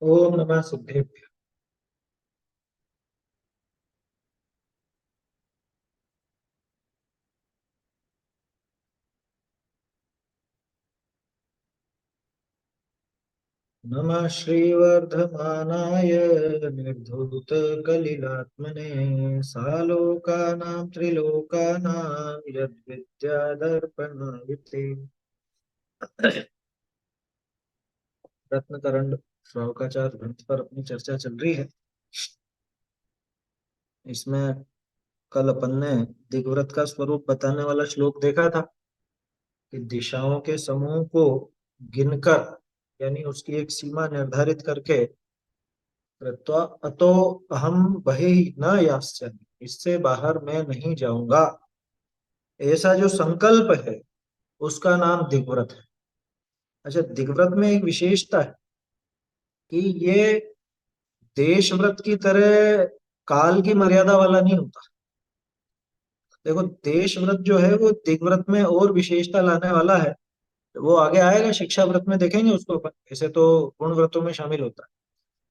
ओम नमः सिद्धेभ्य। नमः श्रीवर्धमानाय निर्धूतकलिलात्मने सालोकानां त्रिलोकानां यद्विद्यादर्पणविते। रत्नकरंड श्लोकाचार ग्रंथ पर अपनी चर्चा चल रही है। इसमें कल अपन ने दिग्व्रत का स्वरूप बताने वाला श्लोक देखा था कि दिशाओं के समूह को गिनकर, यानी उसकी एक सीमा निर्धारित करके, कृत्वा अतो अहम बहिः न यास्यामि, इससे बाहर मैं नहीं जाऊंगा, ऐसा जो संकल्प है उसका नाम दिग्व्रत है। अच्छा, दिग्व्रत में एक विशेषता है कि ये देशव्रत की तरह काल की मर्यादा वाला नहीं होता। देखो, देशव्रत जो है वो दिग्व्रत में और विशेषता लाने वाला है। वो आगे आएगा, शिक्षा व्रत में देखेंगे उसको अपन। ऐसे तो गुण व्रतों में शामिल होता है,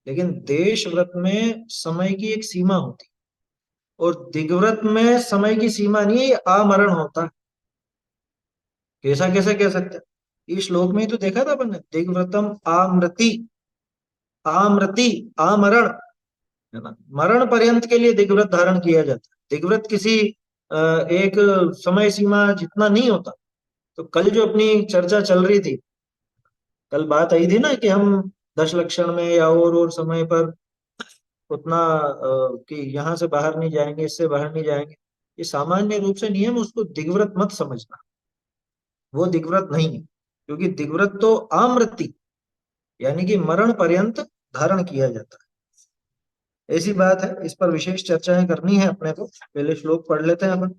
लेकिन देश व्रत में समय की एक सीमा होती है, और दिग्व्रत में समय की सीमा नहीं है, ये आमरण होता है। कैसा कैसे कह सकते हैं, इस श्लोक में ही तो देखा था अपन ने, दिग्व्रतम आमृति। आमृति, आमरण, है ना। मरण पर्यंत के लिए दिग्व्रत धारण किया जाता है। दिग्व्रत किसी एक समय सीमा जितना नहीं होता। तो कल जो अपनी चर्चा चल रही थी, कल बात आई थी ना कि हम 10 लक्षण में या और समय पर उतना कि यहाँ से बाहर नहीं जाएंगे, इससे बाहर नहीं जाएंगे। ये सामान्य रूप से नियम, उसको दिग्व्रत मत समझना। वो दिग्व्रत नहीं है, क्योंकि दिग्व्रत तो आमृति, यानी कि मरण पर्यंत धारण किया जाता है। ऐसी बात है, इस पर विशेष चर्चाएं करनी है अपने को। पहले श्लोक पढ़ लेते हैं अपन।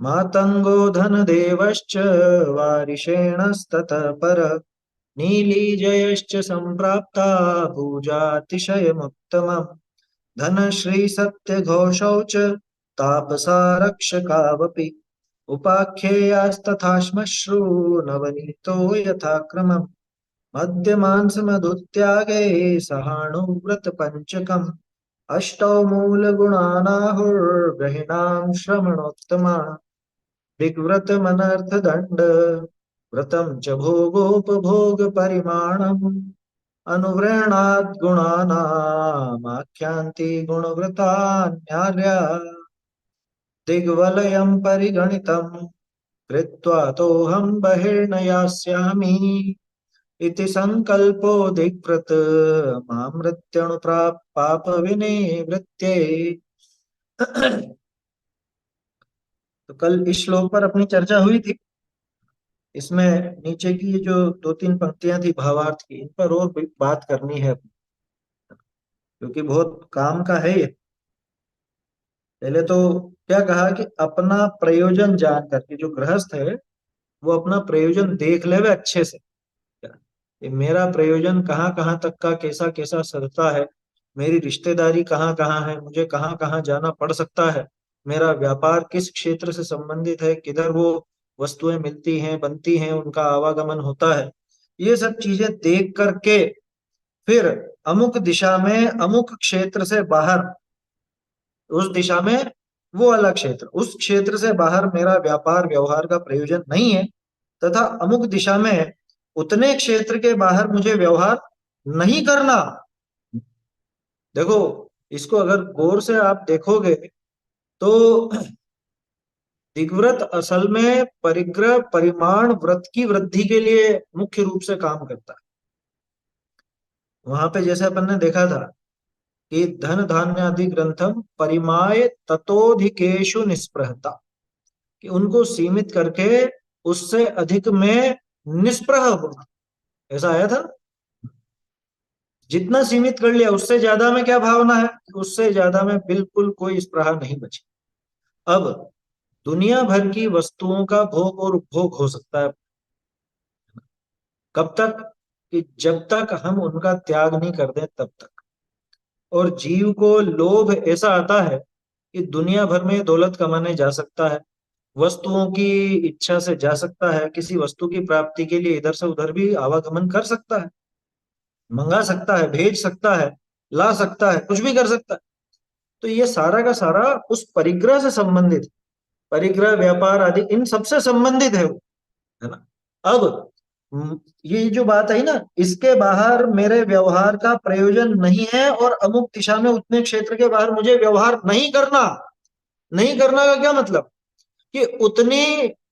मातंगो धनदेवश्च वारिषेणस्ततः पर नीलीजयश्च सम्प्राप्ता भुजातिशयमुत्तमम् धनश्री सत्यघोषौ च तापसारक्षकावपि उपाख्येयास्तथा श्मश्रु नवनीतो यथा क्रमम् मद्यमांसमधुत्यागे सहानुव्रत पंचकम् अष्टौ मूलगुणानाहुर्गहिणां श्रमणोत्तमा दिग्व्रतमनर्थदण्ड व्रतं च भोगोपभोग परिमाणम् अनुव्रणाद् गुणानामाख्यान्ति गुणव्रतान्यार्या दिग्वलयं परिगणितं कृत्वा तोऽहं बहिर्न यास्यामि इति संकल्पो दिग्व्रत मामृत्यणुप्राप पाप विनिवृत्ते। तो कल इस श्लोक पर अपनी चर्चा हुई थी। इसमें नीचे की ये जो दो तीन पंक्तियां थी भावार्थ की, इन पर और भी बात करनी है, क्योंकि बहुत काम का है ये। पहले तो क्या कहा कि अपना प्रयोजन जान करके, जो गृहस्थ है वो अपना प्रयोजन देख ले वे अच्छे से। ये मेरा प्रयोजन कहाँ कहाँ तक का कैसा कैसा सरता है, मेरी रिश्तेदारी कहाँ कहाँ है, मुझे कहाँ कहाँ जाना पड़ सकता है, मेरा व्यापार किस क्षेत्र से संबंधित है, किधर वो वस्तुएं मिलती हैं, बनती हैं, उनका आवागमन होता है। ये सब चीजें देख करके फिर अमुक दिशा में, अमुक क्षेत्र से बाहर, उस दिशा में वो अलग क्षेत्र, उस क्षेत्र से बाहर मेरा व्यापार व्यवहार का प्रयोजन नहीं है, तथा अमुक दिशा में उतने क्षेत्र के बाहर मुझे व्यवहार नहीं करना। देखो, इसको अगर गौर से आप देखोगे तो दिग्व्रत असल में परिग्रह परिमाण व्रत की वृद्धि के लिए मुख्य रूप से काम करता है। वहां पे जैसे अपन ने देखा था कि धन धान्य आदि ग्रंथम परिमाय ततोधिकेशु निस्पृहता, कि उनको सीमित करके उससे अधिक में निस्पृह होना, ऐसा आया था। जितना सीमित कर लिया, उससे ज्यादा में क्या भावना है, उससे ज्यादा में बिल्कुल कोई स्पृहा नहीं बची। अब दुनिया भर की वस्तुओं का भोग और उपभोग हो सकता है, कब तक, कि जब तक हम उनका त्याग नहीं कर दें तब तक। और जीव को लोभ ऐसा आता है कि दुनिया भर में दौलत कमाने जा सकता है, वस्तुओं की इच्छा से जा सकता है, किसी वस्तु की प्राप्ति के लिए इधर से उधर भी आवागमन कर सकता है, मंगा सकता है, भेज सकता है, ला सकता है, कुछ भी कर सकता है। तो ये सारा का सारा उस परिग्रह से संबंधित, परिग्रह व्यापार आदि इन सबसे संबंधित है वो, है ना। अब ये जो बात है ना, इसके बाहर मेरे व्यवहार का प्रयोजन नहीं है और अमुक दिशा में उतने क्षेत्र के बाहर मुझे व्यवहार नहीं करना। नहीं करना का क्या मतलब, कि उतनी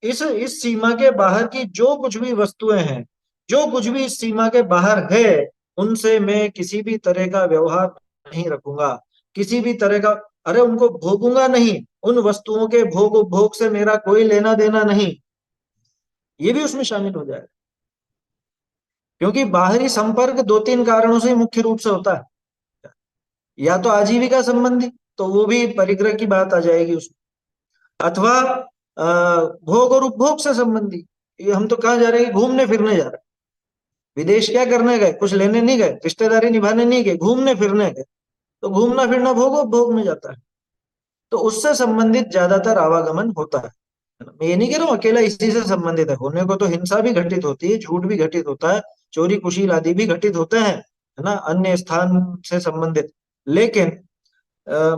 इस सीमा के बाहर की जो कुछ भी वस्तुएं हैं, जो कुछ भी इस सीमा के बाहर है, उनसे मैं किसी भी तरह का व्यवहार नहीं रखूंगा, किसी भी तरह का, अरे उनको भोगूंगा नहीं, उन वस्तुओं के भोग उपभोग से मेरा कोई लेना देना नहीं, ये भी उसमें शामिल हो जाएगा। क्योंकि बाहरी संपर्क दो तीन कारणों से मुख्य रूप से होता है। या तो आजीविका संबंधी, तो वो भी परिग्रह की बात आ जाएगी उसमें, अथवा भोग और उपभोग से संबंधी, ये हम तो कहाँ जा रहे हैं, घूमने फिरने जा रहे हैं, विदेश क्या करने गए, कुछ लेने नहीं गए, रिश्तेदारी निभाने नहीं गए, घूमने फिरने गए, तो घूमना फिरना भोग उपभोग में जाता है। तो उससे संबंधित ज्यादातर आवागमन होता है ना? मैं ये नहीं कह रहा हूँ अकेला इसी से संबंधित है, होने को तो हिंसा भी घटित होती है, झूठ भी घटित होता है, चोरी कुशील आदि भी घटित होते हैं, है ना, अन्य स्थान से संबंधित। लेकिन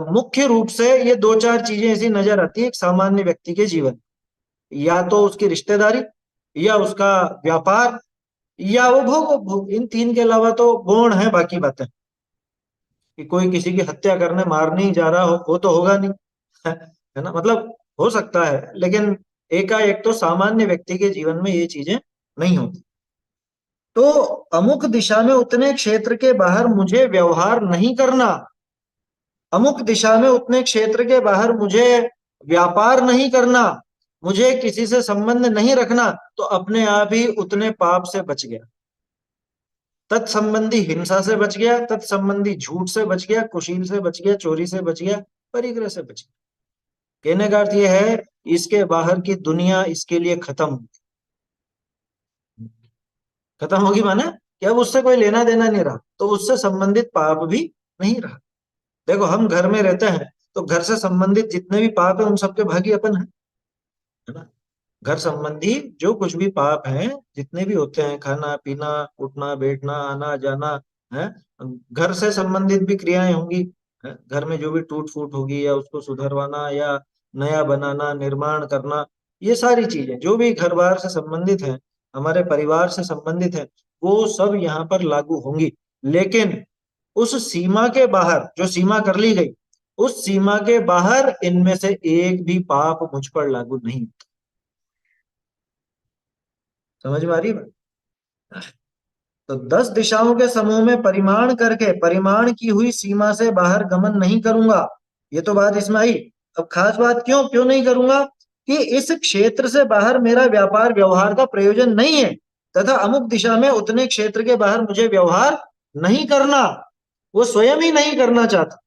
मुख्य रूप से ये दो चार चीजें ऐसी नजर आती है एक सामान्य व्यक्ति के जीवन, या तो उसकी रिश्तेदारी, या उसका व्यापार, या वो भोग उपभोग। इन तीन के अलावा तो गौण है बाकी बातें, कि कोई किसी की हत्या करने मारने ही जा रहा हो, वो तो होगा नहीं, है ना, मतलब हो सकता है, लेकिन एकाएक तो सामान्य व्यक्ति के जीवन में ये चीजें नहीं होती। तो अमुक दिशा में उतने क्षेत्र के बाहर मुझे व्यवहार नहीं करना, अमुक दिशा में उतने क्षेत्र के बाहर मुझे व्यापार नहीं करना, मुझे किसी से संबंध नहीं रखना, तो अपने आप ही उतने पाप से बच गया, तत्संबंधी हिंसा से बच गया, तत्संबंधी झूठ से बच गया, कुशील से बच गया, चोरी से बच गया, परिग्रह से बच गया। कहने का अर्थ यह है, इसके बाहर की दुनिया इसके लिए खत्म, खत्म होगी माने कि अब उससे कोई लेना देना नहीं रहा, तो उससे संबंधित पाप भी नहीं रहा। देखो हम घर में रहते हैं, तो घर से संबंधित जितने भी पाप है उन सबके भागी अपन है ना। घर संबंधी जो कुछ भी पाप हैं, जितने भी होते हैं, खाना पीना, उठना बैठना, आना जाना, है, घर से संबंधित भी क्रियाएं होंगी, है? घर में जो भी टूट फूट होगी, या उसको सुधरवाना, या नया बनाना, निर्माण करना, ये सारी चीजें जो भी घर बार से संबंधित है, हमारे परिवार से संबंधित है, वो सब यहाँ पर लागू होंगी। लेकिन उस सीमा के बाहर जो सीमा कर ली गई, उस सीमा के बाहर इनमें से एक भी पाप मुझ पर लागू नहीं। समझ में आ रही है बात? तो 10 दिशाओं के समूह में परिमाण करके परिमाण की हुई सीमा से बाहर गमन नहीं करूंगा। ये तो बात इसमें आई। अब खास बात क्यों क्यों नहीं करूंगा, कि इस क्षेत्र से बाहर मेरा व्यापार व्यवहार का प्रयोजन नहीं है, तथा अमुक दिशा में उतने क्षेत्र के बाहर मुझे व्यवहार नहीं करना, वो स्वयं ही नहीं करना चाहता।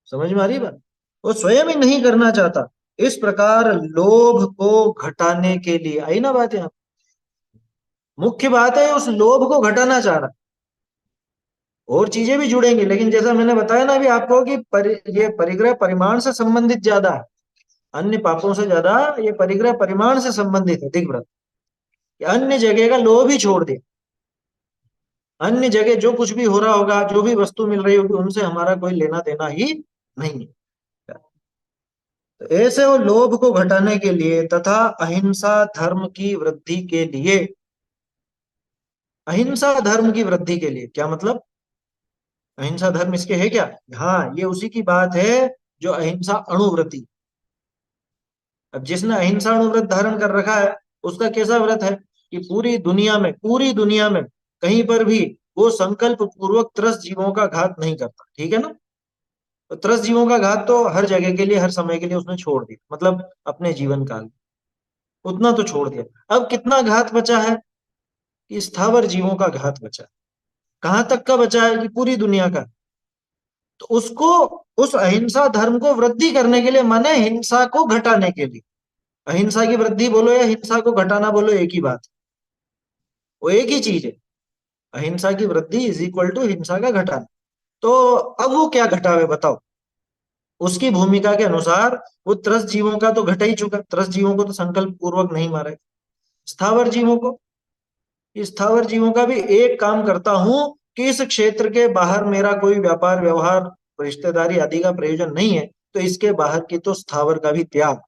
समझ में आ रही बात, वो स्वयं ही नहीं करना चाहता। इस प्रकार लोभ को घटाने के लिए आई ना बात यहाँ, मुख्य बात है उस लोभ को घटाना चाह रहा। और चीजें भी जुड़ेंगी, लेकिन जैसा मैंने बताया ना अभी आपको कि ये परिग्रह परिमाण से संबंधित ज्यादा है, अन्य पापों से ज्यादा ये परिग्रह परिमाण से संबंधित है दिग्व्रत। अन्य जगह का लोभ ही छोड़ दे, अन्य जगह जो कुछ भी हो रहा होगा, जो भी वस्तु मिल रही होगी, उनसे हमारा कोई लेना देना ही नहीं है। तो ऐसे वो लोभ को घटाने के लिए तथा अहिंसा धर्म की वृद्धि के लिए, अहिंसा धर्म की वृद्धि के लिए क्या मतलब, अहिंसा धर्म इसके है क्या, हाँ ये उसी की बात है जो अहिंसा अणुव्रति। अब जिसने अहिंसा अणुव्रत धारण कर रखा है, उसका कैसा व्रत है, कि पूरी दुनिया में कहीं पर भी वो संकल्प पूर्वक त्रस्त जीवों का घात नहीं करता, ठीक है ना। तो त्रस्त जीवों का घात तो हर जगह के लिए, हर समय के लिए उसने छोड़ दिया, मतलब अपने जीवन काल में उतना तो छोड़ दिया। अब कितना घात बचा है, कि स्थावर जीवों का घात बचा है। कहां तक का बचा है, कि पूरी दुनिया का। तो उसको, उस अहिंसा धर्म को वृद्धि करने के लिए, माने हिंसा को घटाने के लिए, अहिंसा की वृद्धि बोलो या हिंसा को घटाना बोलो, एक ही बात, वो एक ही चीज है। अहिंसा की वृद्धि इज इक्वल टू हिंसा का घटाना। तो अब वो क्या घटावे बताओ, उसकी भूमिका के अनुसार वो त्रस्त जीवों का तो घटा ही चुका, त्रस्त जीवों को तो संकल्प पूर्वक नहीं मारा है। स्थावर जीवों को, इस स्थावर जीवों का भी एक काम करता हूं कि इस क्षेत्र के बाहर मेरा कोई व्यापार व्यवहार रिश्तेदारी आदि का प्रयोजन नहीं है, तो इसके बाहर की तो स्थावर का भी त्याग।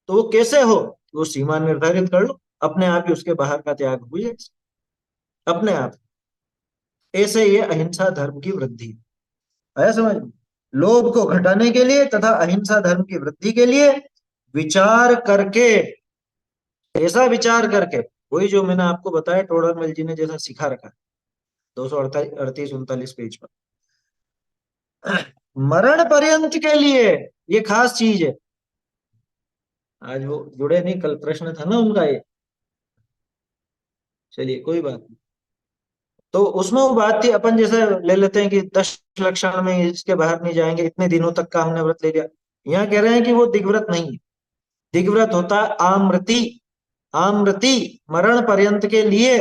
तो वो कैसे हो, वो सीमा निर्धारित कर लो, अपने आप ही उसके बाहर का त्याग हो जाए, अपने आप। ऐसे ये अहिंसा धर्म की वृद्धि है, समझ में? लोभ को घटाने के लिए तथा अहिंसा धर्म की वृद्धि के लिए विचार करके, ऐसा विचार करके, वही जो मैंने आपको बताया टोडरमल जी ने जैसा सिखा रखा है 238 38 39 पेज पर। मरण पर्यंत के लिए ये खास चीज है। आज वो जुड़े नहीं, कल प्रश्न था ना उनका ये। चलिए कोई बात नहीं। तो उसमें वो बात थी, अपन जैसे ले लेते हैं कि 10 लक्षण में इसके बाहर नहीं जाएंगे, इतने दिनों तक का हमने व्रत ले लिया। यहाँ कह रहे हैं कि वो दिग्व्रत नहीं है। दिग्व्रत होता है आमृति, आमृति मरण पर्यंत के लिए।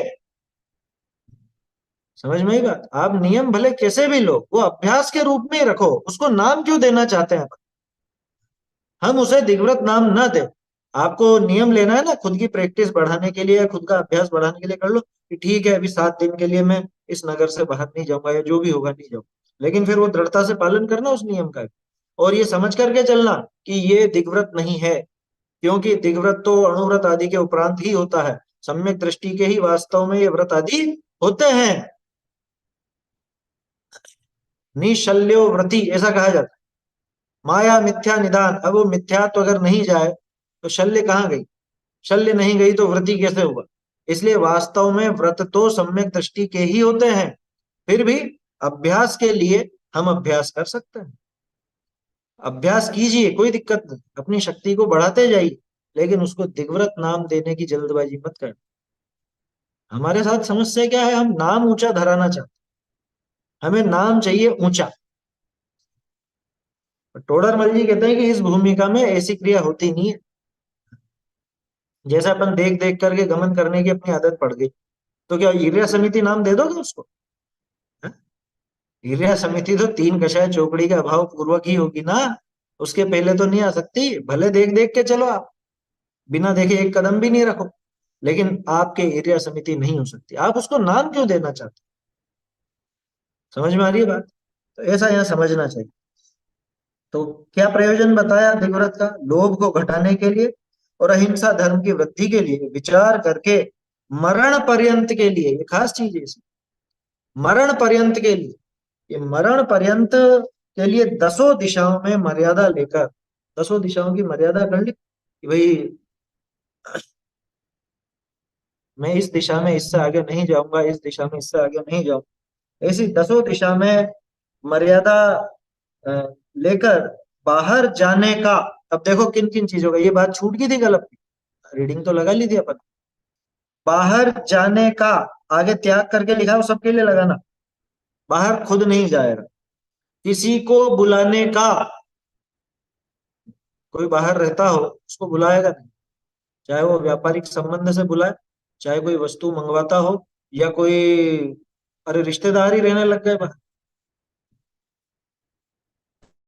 समझ में आई बात? आप नियम भले कैसे भी लो, वो अभ्यास के रूप में ही रखो, उसको नाम क्यों देना चाहते हैं? हम उसे दिग्व्रत नाम ना दे। आपको नियम लेना है ना खुद की प्रैक्टिस बढ़ाने के लिए, खुद का अभ्यास बढ़ाने के लिए, कर लो कि ठीक है अभी 7 दिन के लिए मैं इस नगर से बाहर नहीं जाऊंगा, या जो भी होगा नहीं जाऊंगा, लेकिन फिर वो दृढ़ता से पालन करना उस नियम का। और ये समझ करके चलना कि ये दिग्व्रत नहीं है, क्योंकि दिग्व्रत तो अणुव्रत आदि के उपरांत ही होता है। सम्यक दृष्टि के ही वास्तव में ये व्रत आदि होते हैं। निशल्यो व्रति ऐसा कहा जाता है। माया मिथ्या निदान, अब वो मिथ्या तो अगर नहीं जाए तो शल्य कहाँ गई? शल्य नहीं गई तो वृद्धि कैसे हुआ? इसलिए वास्तव में व्रत तो सम्यक दृष्टि के ही होते हैं। फिर भी अभ्यास के लिए हम अभ्यास कर सकते हैं। अभ्यास कीजिए, कोई दिक्कत नहीं, अपनी शक्ति को बढ़ाते जाइए, लेकिन उसको दिग्व्रत नाम देने की जल्दबाजी मत कर। हमारे साथ समस्या क्या है, हम नाम ऊंचा धराना चाहते हैं, हमें नाम चाहिए ऊंचा। टोडरमल जी कहते हैं कि इस भूमिका में ऐसी क्रिया होती नहीं है। जैसे अपन देख देख करके गमन करने की अपनी आदत पड़ गई, तो क्या ईर्ष्या समिति नाम दे दोगे उसको? हाँ? ईर्ष्या समिति तो 3 कषाय चौकड़ी के अभाव पूर्वक ही होगी ना, उसके पहले तो नहीं आ सकती। भले देख देख के चलो आप, बिना देखे एक कदम भी नहीं रखो, लेकिन आपके एरिया समिति नहीं हो सकती। आप उसको नाम क्यों देना चाहते? समझ में आ रही है बात? तो ऐसा यहाँ समझना चाहिए। तो क्या प्रयोजन बताया दिग्व्रत का? लोभ को घटाने के लिए और अहिंसा धर्म की वृद्धि के लिए विचार करके मरण पर्यंत के लिए, ये खास चीज है इसमें, मरण पर्यंत के लिए। ये मरण पर्यंत के लिए 10 दिशाओं में मर्यादा लेकर, 10 दिशाओं की मर्यादा कर ली कि भाई मैं इस दिशा में इससे आगे नहीं जाऊंगा, इस दिशा में इससे आगे नहीं जाऊंगा, ऐसी 10 दिशा में मर्यादा लेकर बाहर जाने का। अब देखो किन किन चीजों का, ये बात छूट गई थी कल अपनी, रीडिंग तो लगा ली थी अपन। बाहर जाने का आगे त्याग करके लिखा है, वो सबके लिए लगाना। बाहर खुद नहीं जाएगा, किसी को बुलाने का। कोई बाहर रहता हो उसको बुलाएगा नहीं, चाहे वो व्यापारिक संबंध से बुलाए, चाहे कोई वस्तु मंगवाता हो, या कोई, अरे रिश्तेदार ही रहने लग गए बाहर।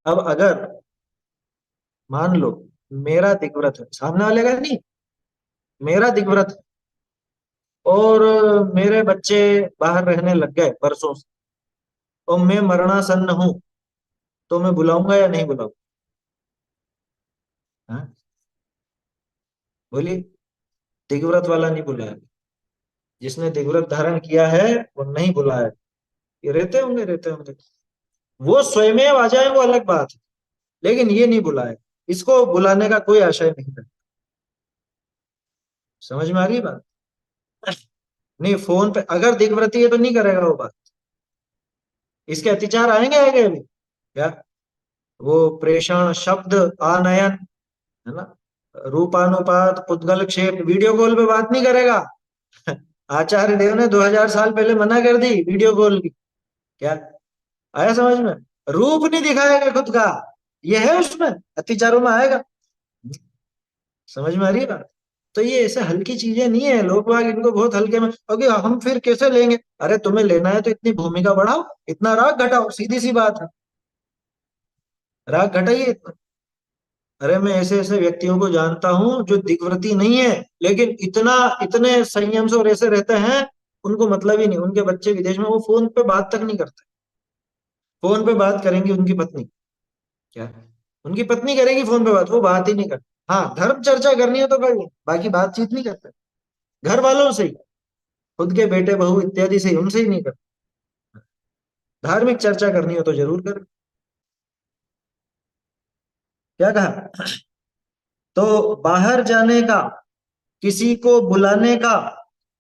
अब अगर मान लो मेरा दिग्व्रत है, सामने वाले का नहीं, मेरा दिग्व्रत है, और मेरे बच्चे बाहर रहने लग गए बरसों से, और मैं मरणासन्न हूं, तो मैं बुलाऊंगा या नहीं बुलाऊंगा? हाँ? बोलिए। दिग्व्रत वाला नहीं बुलाया, जिसने दिग्व्रत धारण किया है वो नहीं बुलाया। ये रहते होंगे, रहते होंगे, वो स्वयं आ जाए वो अलग बात है, लेकिन ये नहीं बुलाए, इसको बुलाने का कोई आशय नहीं है। समझ में आ रही बात? नहीं, फोन पे अगर दिग्व्रती है तो नहीं करेगा वो बात। इसके अतिचार आएंगे आगे अभी क्या? वो प्रेषण शब्द आनयन, है ना, रूपानुपात पुद्गल क्षेप, वीडियो कॉल पे बात नहीं करेगा। आचार्य देव ने 2000 साल पहले मना कर दी वीडियो कॉल की। क्या आया समझ में? रूप नहीं दिखाएगा खुद का, ये है उसमें, अतिचारों में आएगा। समझ में आ रही है बात? तो ये ऐसे हल्की चीजें नहीं है, लोग बाग इनको बहुत हल्के में, ओके हम फिर कैसे लेंगे? अरे तुम्हें लेना है तो इतनी भूमिका बढ़ाओ, इतना राग घटाओ, सीधी सी बात है। राग घटाइए इतना। अरे मैं ऐसे ऐसे व्यक्तियों को जानता हूं जो दिग्व्रती नहीं है, लेकिन इतना इतने संयम से और ऐसे रहते हैं, उनको मतलब ही नहीं, उनके बच्चे विदेश में, वो फोन पे बात तक नहीं करते। फोन पे बात करेंगी उनकी पत्नी, क्या, उनकी पत्नी करेगी फोन पे बात, वो बात ही नहीं करते। हाँ, धर्म चर्चा करनी हो तो कर लो, बाकी बातचीत नहीं करते। घर वालों से ही, खुद के बेटे बहू इत्यादि से ही, उनसे ही नहीं करते। धार्मिक चर्चा करनी हो तो जरूर कर। क्या कहा? तो बाहर जाने का, किसी को बुलाने का,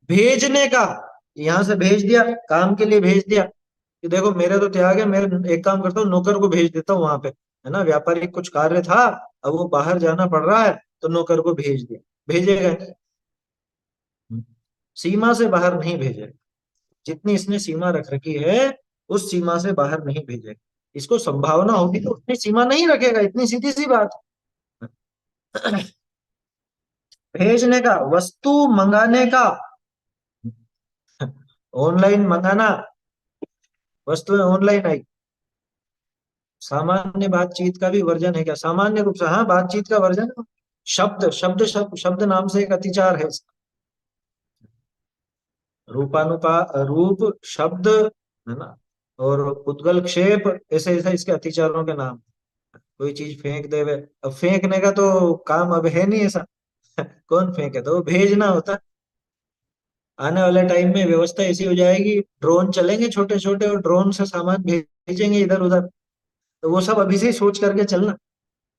भेजने का, यहां से भेज दिया, काम के लिए भेज दिया कि देखो मेरे तो त्याग है, मैं एक काम करता हूँ, नौकर को भेज देता हूँ वहां पे, है ना, व्यापारिक कुछ कार्य था, अब वो बाहर जाना पड़ रहा है, तो नौकर को भेज दिया, भेजेगा। सीमा से बाहर नहीं भेजेगा, जितनी इसने सीमा रख रखी है, उस सीमा से बाहर नहीं भेजेगा। इसको संभावना होगी तो उतनी सीमा नहीं रखेगा, इतनी सीधी सी बात है। भेजने का, वस्तु मंगाने का, ऑनलाइन मंगाना, वस्तुएं ऑनलाइन आई। सामान्य बातचीत का भी वर्जन है क्या? सामान्य रूप से हाँ, बातचीत का वर्जन है। शब्द शब्द शब्द शब्द नाम से एक अतिचार है इसका। रूपानुपा, रूप, शब्द, है ना, और उद्गल क्षेप, ऐसे ऐसे इसके अतिचारों के नाम। कोई चीज फेंक देवे, अब फेंकने का तो काम अब है नहीं ऐसा। कौन फेंके, तो वो भेजना होता। आने वाले टाइम में व्यवस्था ऐसी हो जाएगी, ड्रोन चलेंगे छोटे छोटे, और ड्रोन से सामान भेजेंगे इधर उधर। तो वो सब अभी से ही सोच करके चलना।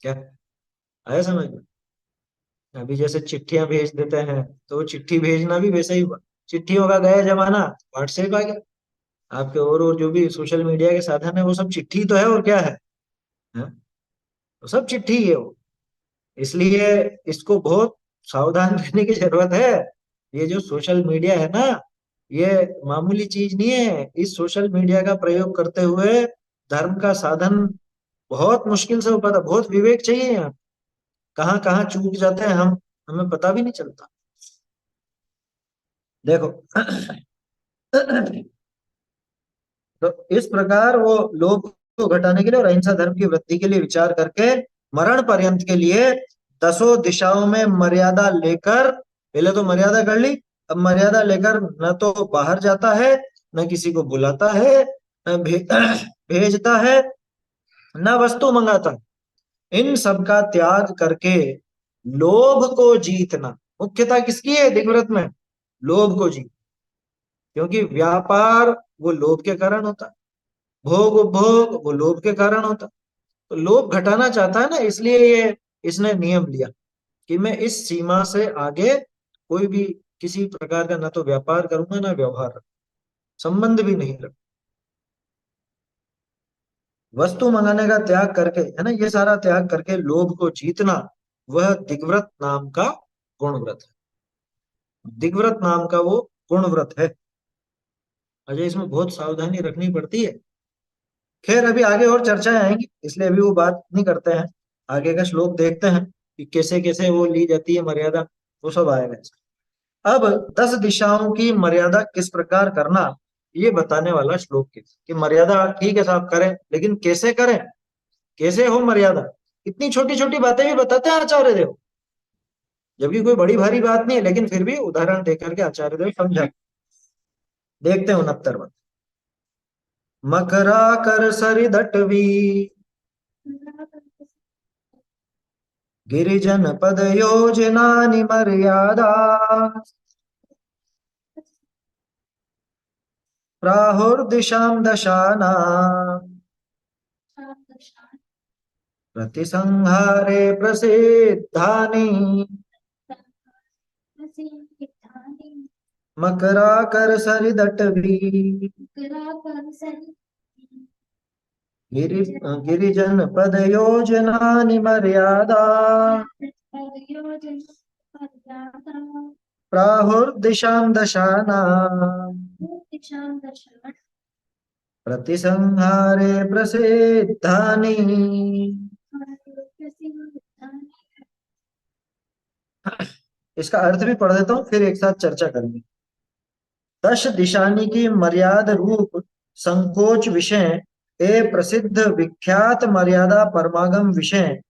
क्या आया समझ में? अभी जैसे चिट्ठियां भेज देते हैं, तो वो चिट्ठी भेजना भी वैसे ही हुआ। चिट्ठियों का गया जमाना, व्हाट्सएप आ गया। आपके और जो भी सोशल मीडिया के साधन है, वो सब चिट्ठी तो है, और क्या है, हाँ? तो सब चिट्ठी ही है वो। इसलिए इसको बहुत सावधान रहने की जरूरत है। ये जो सोशल मीडिया है ना, ये मामूली चीज नहीं है। इस सोशल मीडिया का प्रयोग करते हुए धर्म का साधन बहुत मुश्किल से हो पाता, बहुत विवेक चाहिए यहाँ। कहाँ कहाँ चूक जाते हैं हम, हमें पता भी नहीं चलता। देखो, तो इस प्रकार वो लोभ को घटाने के लिए और अहिंसा धर्म की वृद्धि के लिए विचार करके, मरण पर्यंत के लिए दसों दिशाओं में मर्यादा लेकर, पहले तो मर्यादा कर ली, अब मर्यादा लेकर न तो बाहर जाता है, न किसी को बुलाता है, न भेजता है, न वस्तु मंगाता है। इन सब का त्याग करके लोभ को जीतना, मुख्यता किसकी है दिग्व्रत में? लोभ को जीत। क्योंकि व्यापार वो लोभ के कारण होता है, भोग उपभोग वो लोभ के कारण होता। तो लोभ घटाना चाहता है ना, इसलिए ये इसने नियम लिया कि मैं इस सीमा से आगे कोई भी किसी प्रकार का ना तो व्यापार करूंगा, ना व्यवहार रखूंगा, संबंध भी नहीं रख। वस्तु मंगाने का त्याग करके, है ना, ये सारा त्याग करके लोभ को जीतना, वह दिग्व्रत नाम का गुण व्रत है। दिग्व्रत नाम का वो गुण व्रत है। अजय, इसमें बहुत सावधानी रखनी पड़ती है। खैर अभी आगे और चर्चाएं आएंगी, इसलिए अभी वो बात नहीं करते हैं। आगे का श्लोक देखते हैं कि कैसे कैसे वो ली जाती है मर्यादा, वो सब आएगा। अब 10 दिशाओं की मर्यादा किस प्रकार करना, ये बताने वाला श्लोक है कि मर्यादा ठीक है साहब करें, लेकिन कैसे करें, कैसे हो मर्यादा। इतनी छोटी छोटी बातें भी बताते हैं आचार्य देव, जबकि कोई बड़ी भारी बात नहीं है, लेकिन फिर भी उदाहरण देकर के आचार्य देव समझा। देखते हैं 69। मकरा कर सरि दटवी, गिरिजन पद योजना मर्यादा, प्राहुर्दिशां दशाना, प्रतिसंहारे प्रसिद्धानि, मकराकर सरिदटवी, गिरि गिरिजन पद योजना मर्यादा, प्राहुर्दिशां दशाना, प्रतिसंहारे प्रसिद्धानि। इसका अर्थ भी पढ़ देता हूँ, फिर एक साथ चर्चा करेंगे। 10 दिशानी की मर्याद रूप संकोच विषय ए प्रसिद्ध विख्यात मर्यादा परमागम विषय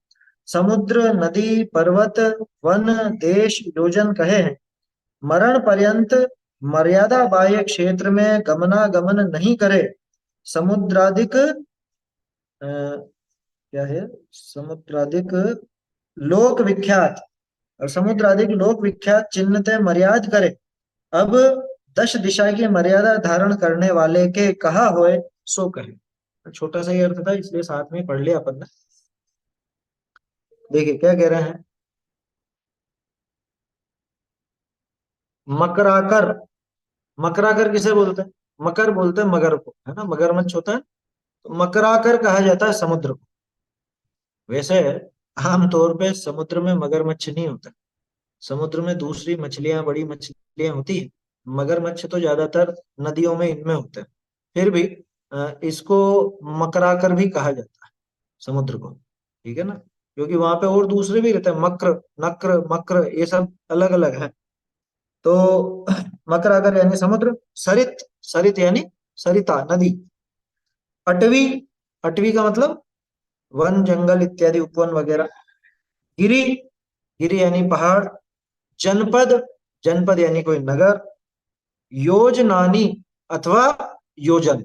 समुद्र नदी पर्वत वन देश योजन कहे हैं। मरण पर्यंत मर्यादा बाह्य क्षेत्र में गमनागमन नहीं करे। समुद्राधिक क्या है, समुद्राधिक लोक विख्यात, और समुद्राधिक लोक विख्यात चिन्हते मर्याद करे। अब 10 दिशा की मर्यादा धारण करने वाले के कहा होए सो कहे। छोटा सा ही अर्थ था, इसलिए साथ में पढ़ लिया अपन ने। देखिए क्या कह रहे हैं। मकराकर, मकराकर किसे बोलते हैं? मकर बोलते हैं मगर को, है ना, मगरमच्छ होता है। तो मकराकर कहा जाता है समुद्र को। वैसे आमतौर पे समुद्र में मगरमच्छ नहीं होता। समुद्र में दूसरी मछलियां, बड़ी मछलियां होती है। मगरमच्छ तो ज्यादातर नदियों में इनमें होते हैं। फिर भी इसको मकराकर भी कहा जाता है समुद्र को, ठीक है ना, क्योंकि वहां पे और दूसरे भी रहते हैं, मक्र, नक्र, मक्र, ये सब अलग अलग है। तो मकराकर यानी समुद्र। सरित, सरित यानी सरिता नदी। अटवी, अटवी का मतलब वन जंगल इत्यादि उपवन वगैरह। गिरी, गिरी यानी पहाड़। जनपद, जनपद यानी कोई नगर। योजनानी अथवा योजन,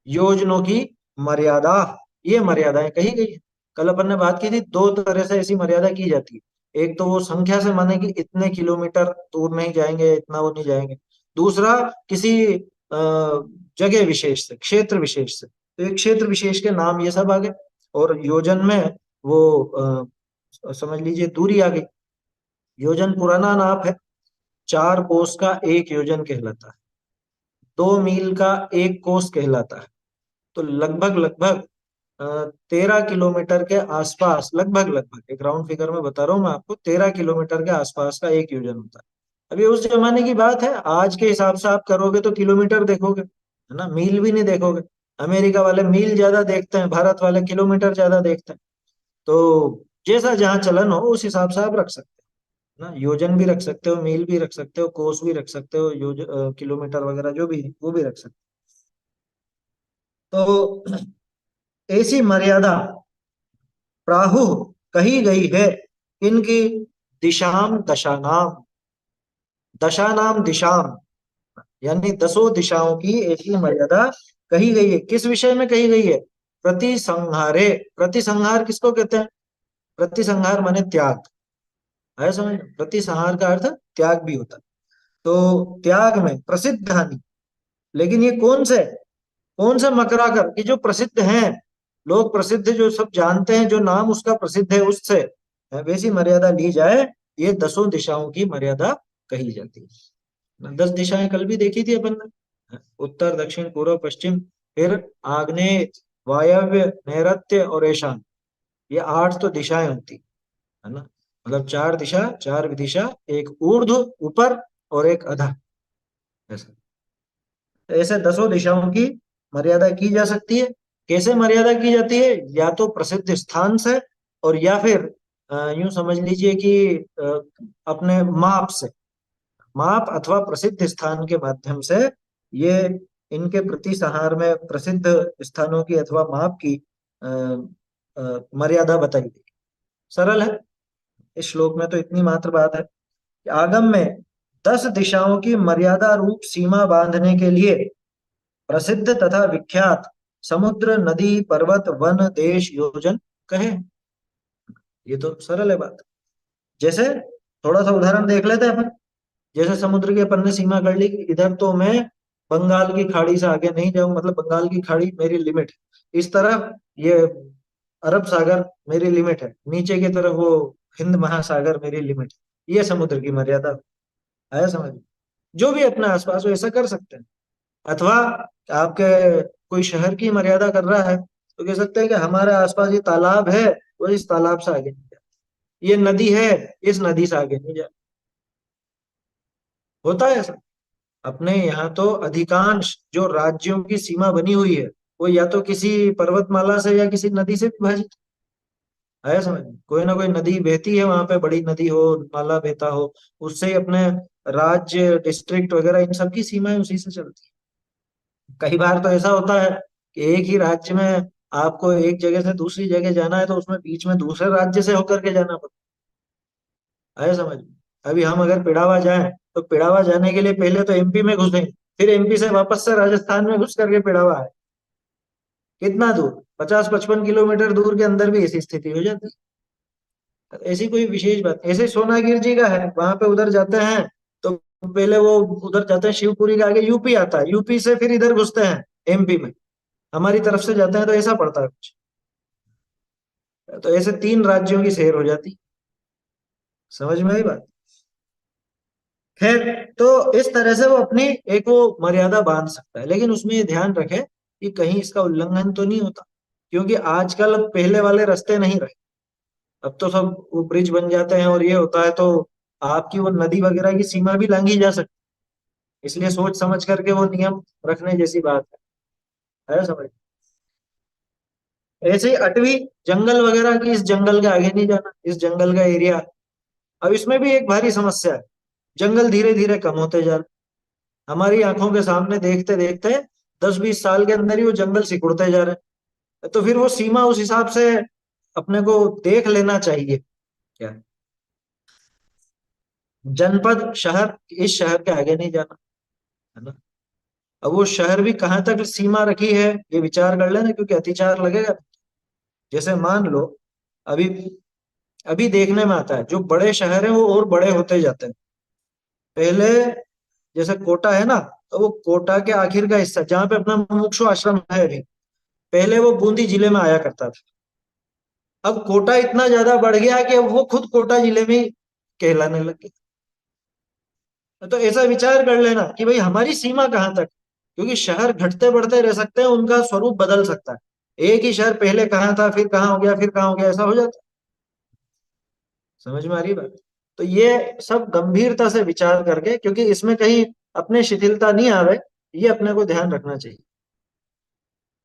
योजनों की मर्यादा, ये मर्यादाएं कही गई है। कल अपन ने बात की थी, दो तरह से ऐसी मर्यादा की जाती है। एक तो वो संख्या से माने कि इतने किलोमीटर दूर नहीं जाएंगे, इतना वो नहीं जाएंगे। दूसरा किसी जगह विशेष से, क्षेत्र विशेष से, तो एक क्षेत्र विशेष के नाम ये सब आ गए। और योजन में वो समझ लीजिए दूरी आ गई। योजन पुराना नाप है। 4 कोस का एक योजन कहलाता है। 2 मील का एक कोस कहलाता है। तो लगभग लगभग 13 किलोमीटर के आसपास, लगभग लगभग एक राउंड फिगर में बता रहा हूँ मैं आपको, 13 किलोमीटर के आसपास का एक योजन होता है। अभी उस जमाने की बात है, आज के हिसाब से आप करोगे तो किलोमीटर देखोगे, है ना, मील भी नहीं देखोगे। अमेरिका वाले मील ज्यादा देखते हैं, भारत वाले किलोमीटर ज्यादा देखते हैं। तो जैसा जहाँ चलन हो उस हिसाब से आप रख सकते हो ना, योजन भी रख सकते हो, मील भी रख सकते हो, कोस भी रख सकते हो, किलोमीटर वगैरह जो भी है वो भी रख सकते हो। तो ऐसी मर्यादा प्राहु कही गई है इनकी दिशाम दशानाम, दशानाम दिशाम, यानी 10 दिशाओं की ऐसी मर्यादा कही गई है। किस विषय में कही गई है? प्रतिसंहारे। प्रतिसंहार किसको कहते हैं? प्रतिसंहार माने त्याग, है समझ। प्रतिसंहार का अर्थ त्याग भी होता है। तो त्याग में प्रसिद्ध हानि। लेकिन ये कौन से मकराकर कि जो प्रसिद्ध हैं, लोग प्रसिद्ध, जो सब जानते हैं, जो नाम उसका प्रसिद्ध है, उससे वैसी मर्यादा ली जाए, ये 10 दिशाओं की मर्यादा कही जाती है। 10 दिशाएं कल भी देखी थी अपन ने, उत्तर दक्षिण पूर्व पश्चिम, फिर आग्नेय, वायव्य, नैऋत्य और ईशान। ये 8 तो दिशाएं होती है ना। मतलब 4 दिशा, 4 विदिशा, एक ऊर्ध्व ऊपर और एक अधः, ऐसा। ऐसे 10 दिशाओं की मर्यादा की जा सकती है। कैसे मर्यादा की जाती है? या तो प्रसिद्ध स्थान से, और या फिर यूं समझ लीजिए कि अपने माप से, माप अथवा प्रसिद्ध स्थान के माध्यम से ये इनके प्रति संहार में प्रसिद्ध स्थानों की अथवा माप की मर्यादा बताई गई। सरल है। इस श्लोक में तो इतनी मात्र बात है कि आगम में 10 दिशाओं की मर्यादा रूप सीमा बांधने के लिए प्रसिद्ध तथा विख्यात समुद्र नदी पर्वत वन देश योजन कहे। ये तो सरल है बात। जैसे थोड़ा सा उदाहरण देख लेते हैं अपन। जैसे समुद्र की अपन ने सीमा कर ली कि इधर तो मैं बंगाल की खाड़ी से आगे नहीं जाऊं, मतलब बंगाल की खाड़ी मेरी लिमिट है। इस तरफ ये अरब सागर मेरी लिमिट है, नीचे की तरफ वो हिंद महासागर मेरी लिमिट है। ये समुद्र की मर्यादा है, समझ। जो भी अपने आसपास हो ऐसा कर सकते हैं। अथवा आपके कोई शहर की मर्यादा कर रहा है तो कह सकते हैं कि हमारे आसपास ये तालाब है, वो इस तालाब से आगे नहीं जाए, ये नदी है, इस नदी से आगे नहीं जाए। होता है ऐसा। अपने यहाँ तो अधिकांश जो राज्यों की सीमा बनी हुई है, वो या तो किसी पर्वतमाला से या किसी नदी से विभाजित है, समझ में? कोई ना कोई नदी बहती है वहां पे, बड़ी नदी हो, नाला बहता हो, उससे ही अपने राज्य डिस्ट्रिक्ट वगैरह इन सब की सीमाएं उसी से चलती है। कई बार तो ऐसा होता है कि एक ही राज्य में आपको एक जगह से दूसरी जगह जाना है तो उसमें बीच में दूसरे राज्य से होकर के जाना पड़ता है, समझ में। अभी हम अगर पिड़ावा जाएं तो पिड़ावा जाने के लिए पहले तो एमपी में घुसेंगे, फिर एमपी से वापस से राजस्थान में घुस करके पिड़ावा है। कितना दूर, 50-55 किलोमीटर दूर के अंदर भी ऐसी स्थिति हो जाती है। ऐसी कोई विशेष बात, ऐसे सोनागिर जी का है, वहां पे उधर जाते हैं तो पहले वो उधर जाते हैं, शिवपुरी के आगे यूपी आता है, यूपी से फिर इधर घुसते हैं एमपी में, हमारी तरफ से जाते हैं, तो ऐसा पड़ता है कुछ। तो ऐसे 3 राज्यों की सैर हो जाती, समझ में आई बात। खैर, तो इस तरह से वो अपनी एक वो मर्यादा बांध सकता है, लेकिन उसमें ये ध्यान रखे कि कहीं इसका उल्लंघन तो नहीं होता, क्योंकि आजकल पहले वाले रास्ते नहीं रहे। अब तो सब वो ब्रिज बन जाते हैं और ये होता है, तो आपकी वो नदी वगैरह की सीमा भी लांघी जा सकती है। इसलिए सोच समझ करके वो नियम रखने जैसी बात है समझ। ऐसे ही 8वीं, जंगल वगैरह की, इस जंगल के आगे नहीं जाना, इस जंगल का एरिया। अब इसमें भी एक भारी समस्या है, जंगल धीरे धीरे कम होते जा रहे, हमारी आंखों के सामने देखते देखते 10-20 साल के अंदर ही वो जंगल सिकुड़ते जा रहे हैं। तो फिर वो सीमा उस हिसाब से अपने को देख लेना चाहिए क्या, जनपद, शहर, इस शहर के आगे नहीं जाना, है ना। अब वो शहर भी कहाँ तक सीमा रखी है ये विचार कर लेना, क्योंकि अतिचार लगेगा। जैसे मान लो, अभी अभी देखने में आता है जो बड़े शहर हैं वो और बड़े होते जाते हैं। पहले जैसे कोटा है ना, तो वो कोटा के आखिर का हिस्सा जहाँ पे अपना मुमुक्षु आश्रम है अभी, पहले वो बूंदी जिले में आया करता था। अब कोटा इतना ज्यादा बढ़ गया कि अब वो खुद कोटा जिले में ही कहलाने लग गया। तो ऐसा विचार कर लेना कि भाई हमारी सीमा कहाँ तक, क्योंकि शहर घटते बढ़ते रह सकते हैं, उनका स्वरूप बदल सकता है। एक ही शहर पहले कहाँ था, फिर कहाँ हो गया, फिर कहाँ हो गया, ऐसा हो जाता है। समझ में आ रही बात। तो ये सब गंभीरता से विचार करके, क्योंकि इसमें कहीं अपने शिथिलता नहीं आवे, ये अपने को ध्यान रखना चाहिए।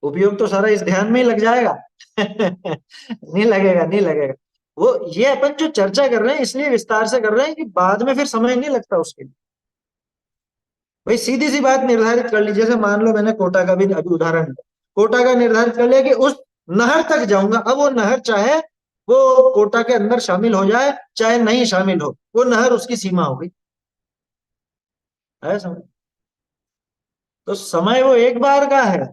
उपयोग तो सारा इस ध्यान में ही लग जाएगा। नहीं लगेगा, नहीं लगेगा। वो ये अपन जो चर्चा कर रहे हैं इसलिए विस्तार से कर रहे हैं कि बाद में फिर समय नहीं लगता उसके लिए। भाई सीधी सी बात निर्धारित कर ली, जैसे मान लो मैंने कोटा का भी अभी उदाहरण लिया, कोटा का निर्धारित कर लिया कि उस नहर तक जाऊंगा। अब वो नहर चाहे वो कोटा के अंदर शामिल हो जाए चाहे नहीं शामिल हो, वो नहर उसकी सीमा हो गई है, समझ। तो समय वो एक बार का है।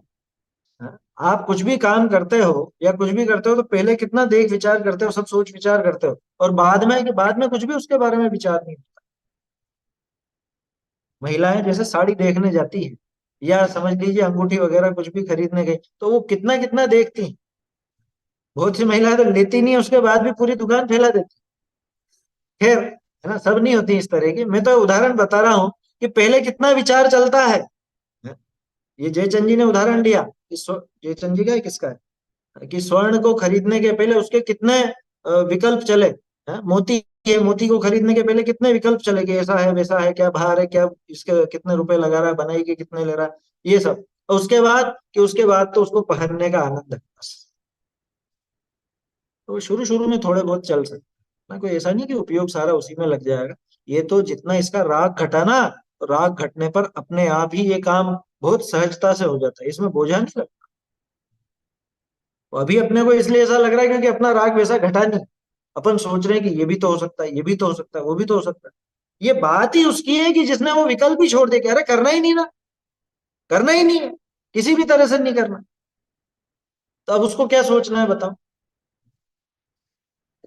हाँ? आप कुछ भी काम करते हो या कुछ भी करते हो तो पहले कितना देख विचार करते हो, सब सोच विचार करते हो, और बाद में, कि बाद में कुछ भी उसके बारे में विचार नहीं। महिलाएं जैसे साड़ी देखने जाती है या समझ लीजिए अंगूठी वगैरह कुछ भी खरीदने गई, तो वो कितना कितना देखती हैं। बहुत सी महिलाएं तो लेती नहीं है, उसके बाद भी पूरी दुकान फैला देती। खैर, है ना, सब नहीं होती इस तरह की, मैं तो उदाहरण बता रहा हूँ कि पहले कितना विचार चलता है। ये जयचंद जी ने उदाहरण दिया कि जयचंद जी का है, किसका है, कि स्वर्ण को खरीदने के पहले उसके कितने विकल्प चले। मोती, ये मोती को खरीदने के पहले कितने विकल्प चले कि ऐसा है वैसा है, क्या भार है, क्या इसके कितने रुपए लगा रहा है, बनाई के कितने ले रहा है, ये सब। और उसके बाद तो उसको पहनने का आनंद है बस। तो शुरू शुरू में थोड़े बहुत चल सकते हैं ना, कोई ऐसा नहीं कि उपयोग सारा उसी में लग जाएगा। ये तो जितना इसका राग घटा ना, तो राग घटने पर अपने आप ही ये काम बहुत सहजता से हो जाता है, इसमें बोझा नहीं लगता। तो अभी अपने को इसलिए ऐसा लग रहा है क्योंकि अपना राग वैसा घटा नहीं। अपन सोच रहे हैं कि ये भी तो हो सकता है, ये भी तो हो सकता है, वो भी तो हो सकता है। ये बात ही उसकी है कि जिसने वो विकल्प ही छोड़ दिया कि अरे करना ही नहीं ना, करना ही नहीं है, किसी भी तरह से नहीं करना। तो अब उसको क्या सोचना है बताओ।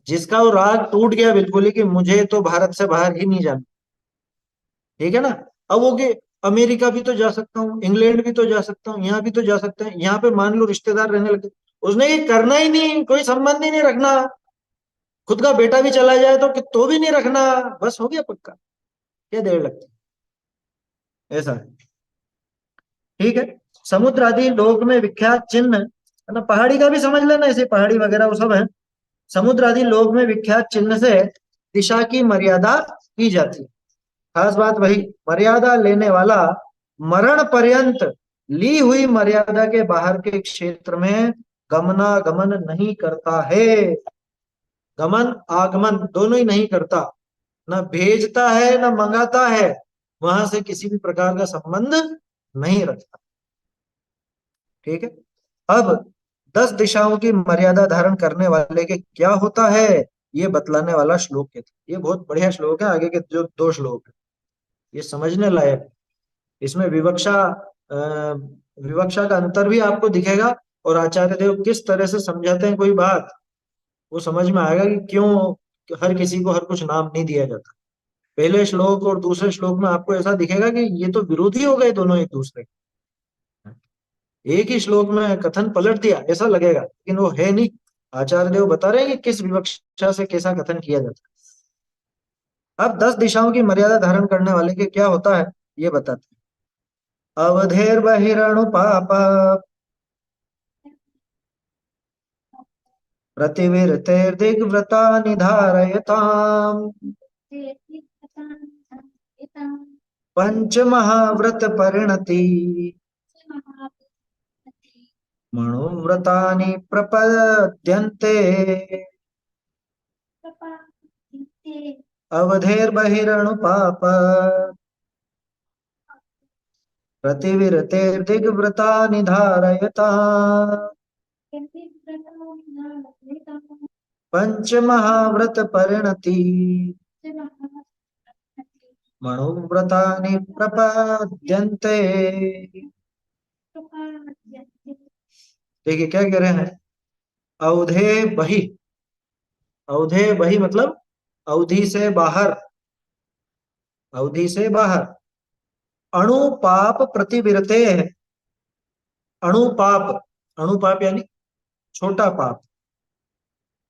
जिसका वो राग टूट गया बिल्कुल ही कि मुझे तो भारत से बाहर ही नहीं जाना, ठीक है ना। अब वो कि अमेरिका भी तो जा सकता हूँ, इंग्लैंड भी तो जा सकता हूँ, यहाँ भी तो जा सकते हैं, यहाँ पे मान लो रिश्तेदार रहने लगे, उसने ये करना ही नहीं, कोई संबंध ही नहीं रखना, खुद का बेटा भी चला जाए तो भी नहीं रखना, बस हो गया पक्का। क्या देर लगती है, ऐसा है। ठीक है। समुद्र आदि लोक में विख्यात चिन्ह, है ना, पहाड़ी का भी समझ लेना, ऐसे पहाड़ी वगैरह वो सब है। समुद्र आदि लोक में विख्यात चिन्ह से दिशा की मर्यादा की जाती है। खास बात वही, मर्यादा लेने वाला मरण पर्यंत ली हुई मर्यादा के बाहर के क्षेत्र में गमनागमन नहीं करता है। गमन आगमन दोनों ही नहीं करता, न भेजता है न मंगाता है, वहां से किसी भी प्रकार का संबंध नहीं रखता। ठीक है। अब 10 दिशाओं की मर्यादा धारण करने वाले के क्या होता है, ये बतलाने वाला श्लोक है। ये बहुत बढ़िया श्लोक है, आगे के जो दो श्लोक है ये समझने लायक है। इसमें विवक्षा का अंतर भी आपको दिखेगा, और आचार्य देव किस तरह से समझाते हैं कोई बात, वो समझ में आएगा कि क्यों हर किसी को हर कुछ नाम नहीं दिया जाता। पहले श्लोक और दूसरे श्लोक में आपको ऐसा दिखेगा कि ये तो विरोधी हो गए दोनों एक दूसरे के। एक ही श्लोक में कथन पलट दिया ऐसा लगेगा, लेकिन वो है नहीं। आचार्य देव बता रहे हैं कि किस विवक्षा से कैसा कथन किया जाता है। अब 10 दिशाओं की मर्यादा धारण करने वाले के क्या होता है ये बताते हैं। अवधेर बहिरणु पाप प्रतिविरतेर्दिग्व्रता निधारयताम् पंच महाव्रत परिणति मनोव्रतानि प्रपद्यन्ते अवधेर्बहिरणु पाप प्रतिविरतेर्दिग्व्रता निधारयता पंच महाव्रत परिणति मनोव्रतानि प्रपद्यन्ते। देखिए क्या कह रहे हैं, अवधे बहि। अवधे बहि मतलब अवधि से बाहर, अवधि से बाहर। अणुपाप प्रतिविरते है। अणुपाप, अणुपाप यानी छोटा पाप।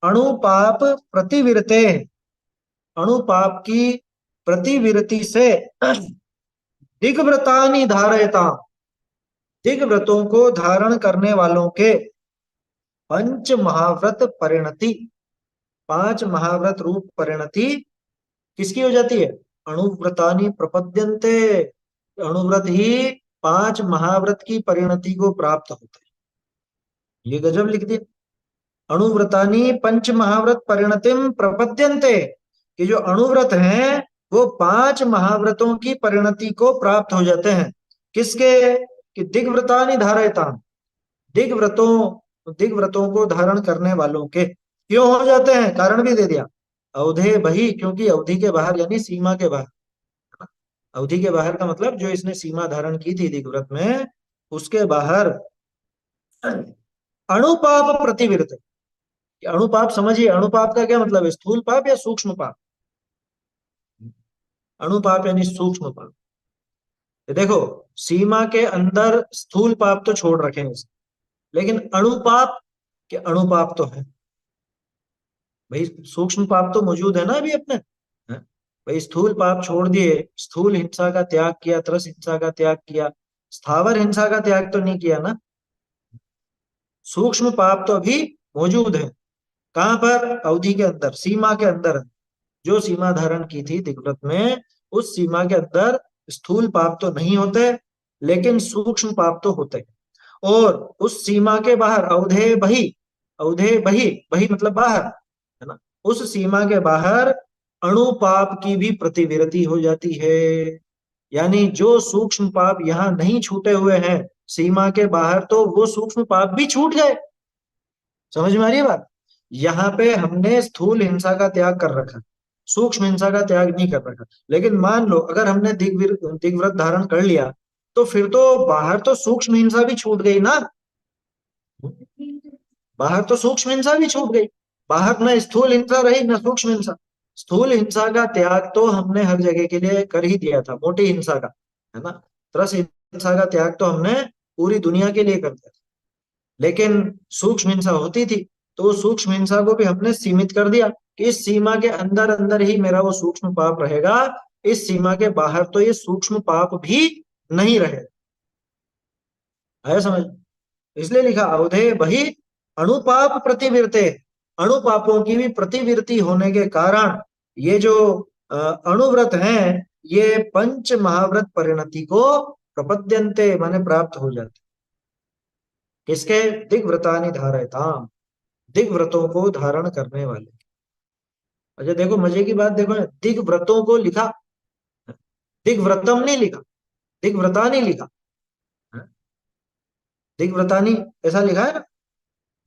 अणुपाप प्रतिविरते, अणुपाप की प्रतिविरति से दिग्व्रतानि धारयता, दिग्व्रतों को धारण करने वालों के पंच महाव्रत परिणति, 5 महाव्रत रूप परिणति किसकी हो जाती है, अणुव्रतानि प्रपद्यन्ते। अणुव्रत ही 5 महाव्रत की परिणति को प्राप्त होते हैं। ये गजब लिख दिया, अणुव्रतानि पंच महाव्रत परिणतिम प्रपद्यन्ते, कि जो अणुव्रत हैं वो 5 महाव्रतों की परिणति को प्राप्त हो जाते हैं। किसके, कि दिग्व्रतानि धारयता, दिग्व्रतों को धारण करने वालों के। क्यों हो जाते हैं, कारण भी दे दिया। अवधे बही, क्योंकि अवधि के बाहर यानी सीमा के बाहर। अवधि के बाहर का मतलब जो इसने सीमा धारण की थी दिग्व्रत में, उसके बाहर। अणुपाप प्रतिविरत, अणुपाप समझिए, अणुपाप का क्या मतलब है, स्थूल पाप या सूक्ष्म पाप। अणुपाप यानी सूक्ष्म पाप। ये देखो, सीमा के अंदर स्थूल पाप तो छोड़ रखे हैं इसने, लेकिन अणुपाप के अणुपाप तो है भाई, सूक्ष्म पाप तो मौजूद है ना अभी अपने। हैं? भाई स्थूल पाप छोड़ दिए, स्थूल हिंसा का त्याग किया, त्रस हिंसा का त्याग किया, स्थावर हिंसा का त्याग तो नहीं किया ना। सूक्ष्म पाप तो अभी मौजूद है। कहां पर, अवधि के अंदर, सीमा के अंदर। जो सीमा धारण की थी दिग्व्रत में, उस सीमा के अंदर स्थूल पाप तो नहीं होते, लेकिन सूक्ष्म पाप तो होते। और उस सीमा के बाहर अवधे बही, अवधे बही, बही मतलब बाहर, है ना। उस सीमा के बाहर अणु पाप की भी प्रतिविरति हो जाती है। यानी जो सूक्ष्म पाप यहाँ नहीं छूटे हुए हैं सीमा के बाहर, तो वो सूक्ष्म पाप भी छूट गए। समझ में आ रही है बात। यहाँ पे हमने स्थूल हिंसा का त्याग कर रखा, सूक्ष्म हिंसा का त्याग नहीं कर रखा। लेकिन मान लो अगर हमने दिग्व्रत धारण कर लिया, तो फिर तो बाहर तो सूक्ष्म हिंसा भी छूट गई ना। बाहर तो सूक्ष्म हिंसा भी छूट गई, बाहर न स्थूल हिंसा रही न सूक्ष्म हिंसा। स्थूल हिंसा का त्याग तो हमने हर जगह के लिए कर ही दिया था, मोटी हिंसा का, है ना। त्रस हिंसा का त्याग तो हमने पूरी दुनिया के लिए कर दिया था। लेकिन सूक्ष्म हिंसा होती थी, तो वो सूक्ष्म हिंसा को भी हमने सीमित कर दिया कि इस सीमा के अंदर अंदर ही मेरा वो सूक्ष्म पाप रहेगा, इस सीमा के बाहर तो ये सूक्ष्म पाप भी नहीं रहे। आया समझ। इसलिए लिखा अवधे बही अणुपाप प्रतिविरते, अणुपापों की भी प्रतिविरति होने के कारण ये जो अणुव्रत हैं, ये पंच महाव्रत परिणति को प्रपद्यन्ते माने प्राप्त हो जाते। किसके, दिग्व्रतानि धारयताम, दिग्व्रतों को धारण करने वाले। अच्छा देखो मजे की बात देखो, दिग्व्रतों को लिखा, दिग्व्रतम नहीं लिखा, दिग्व्रता नहीं लिखा। दिग्व्रतानी ऐसा लिखा है ना,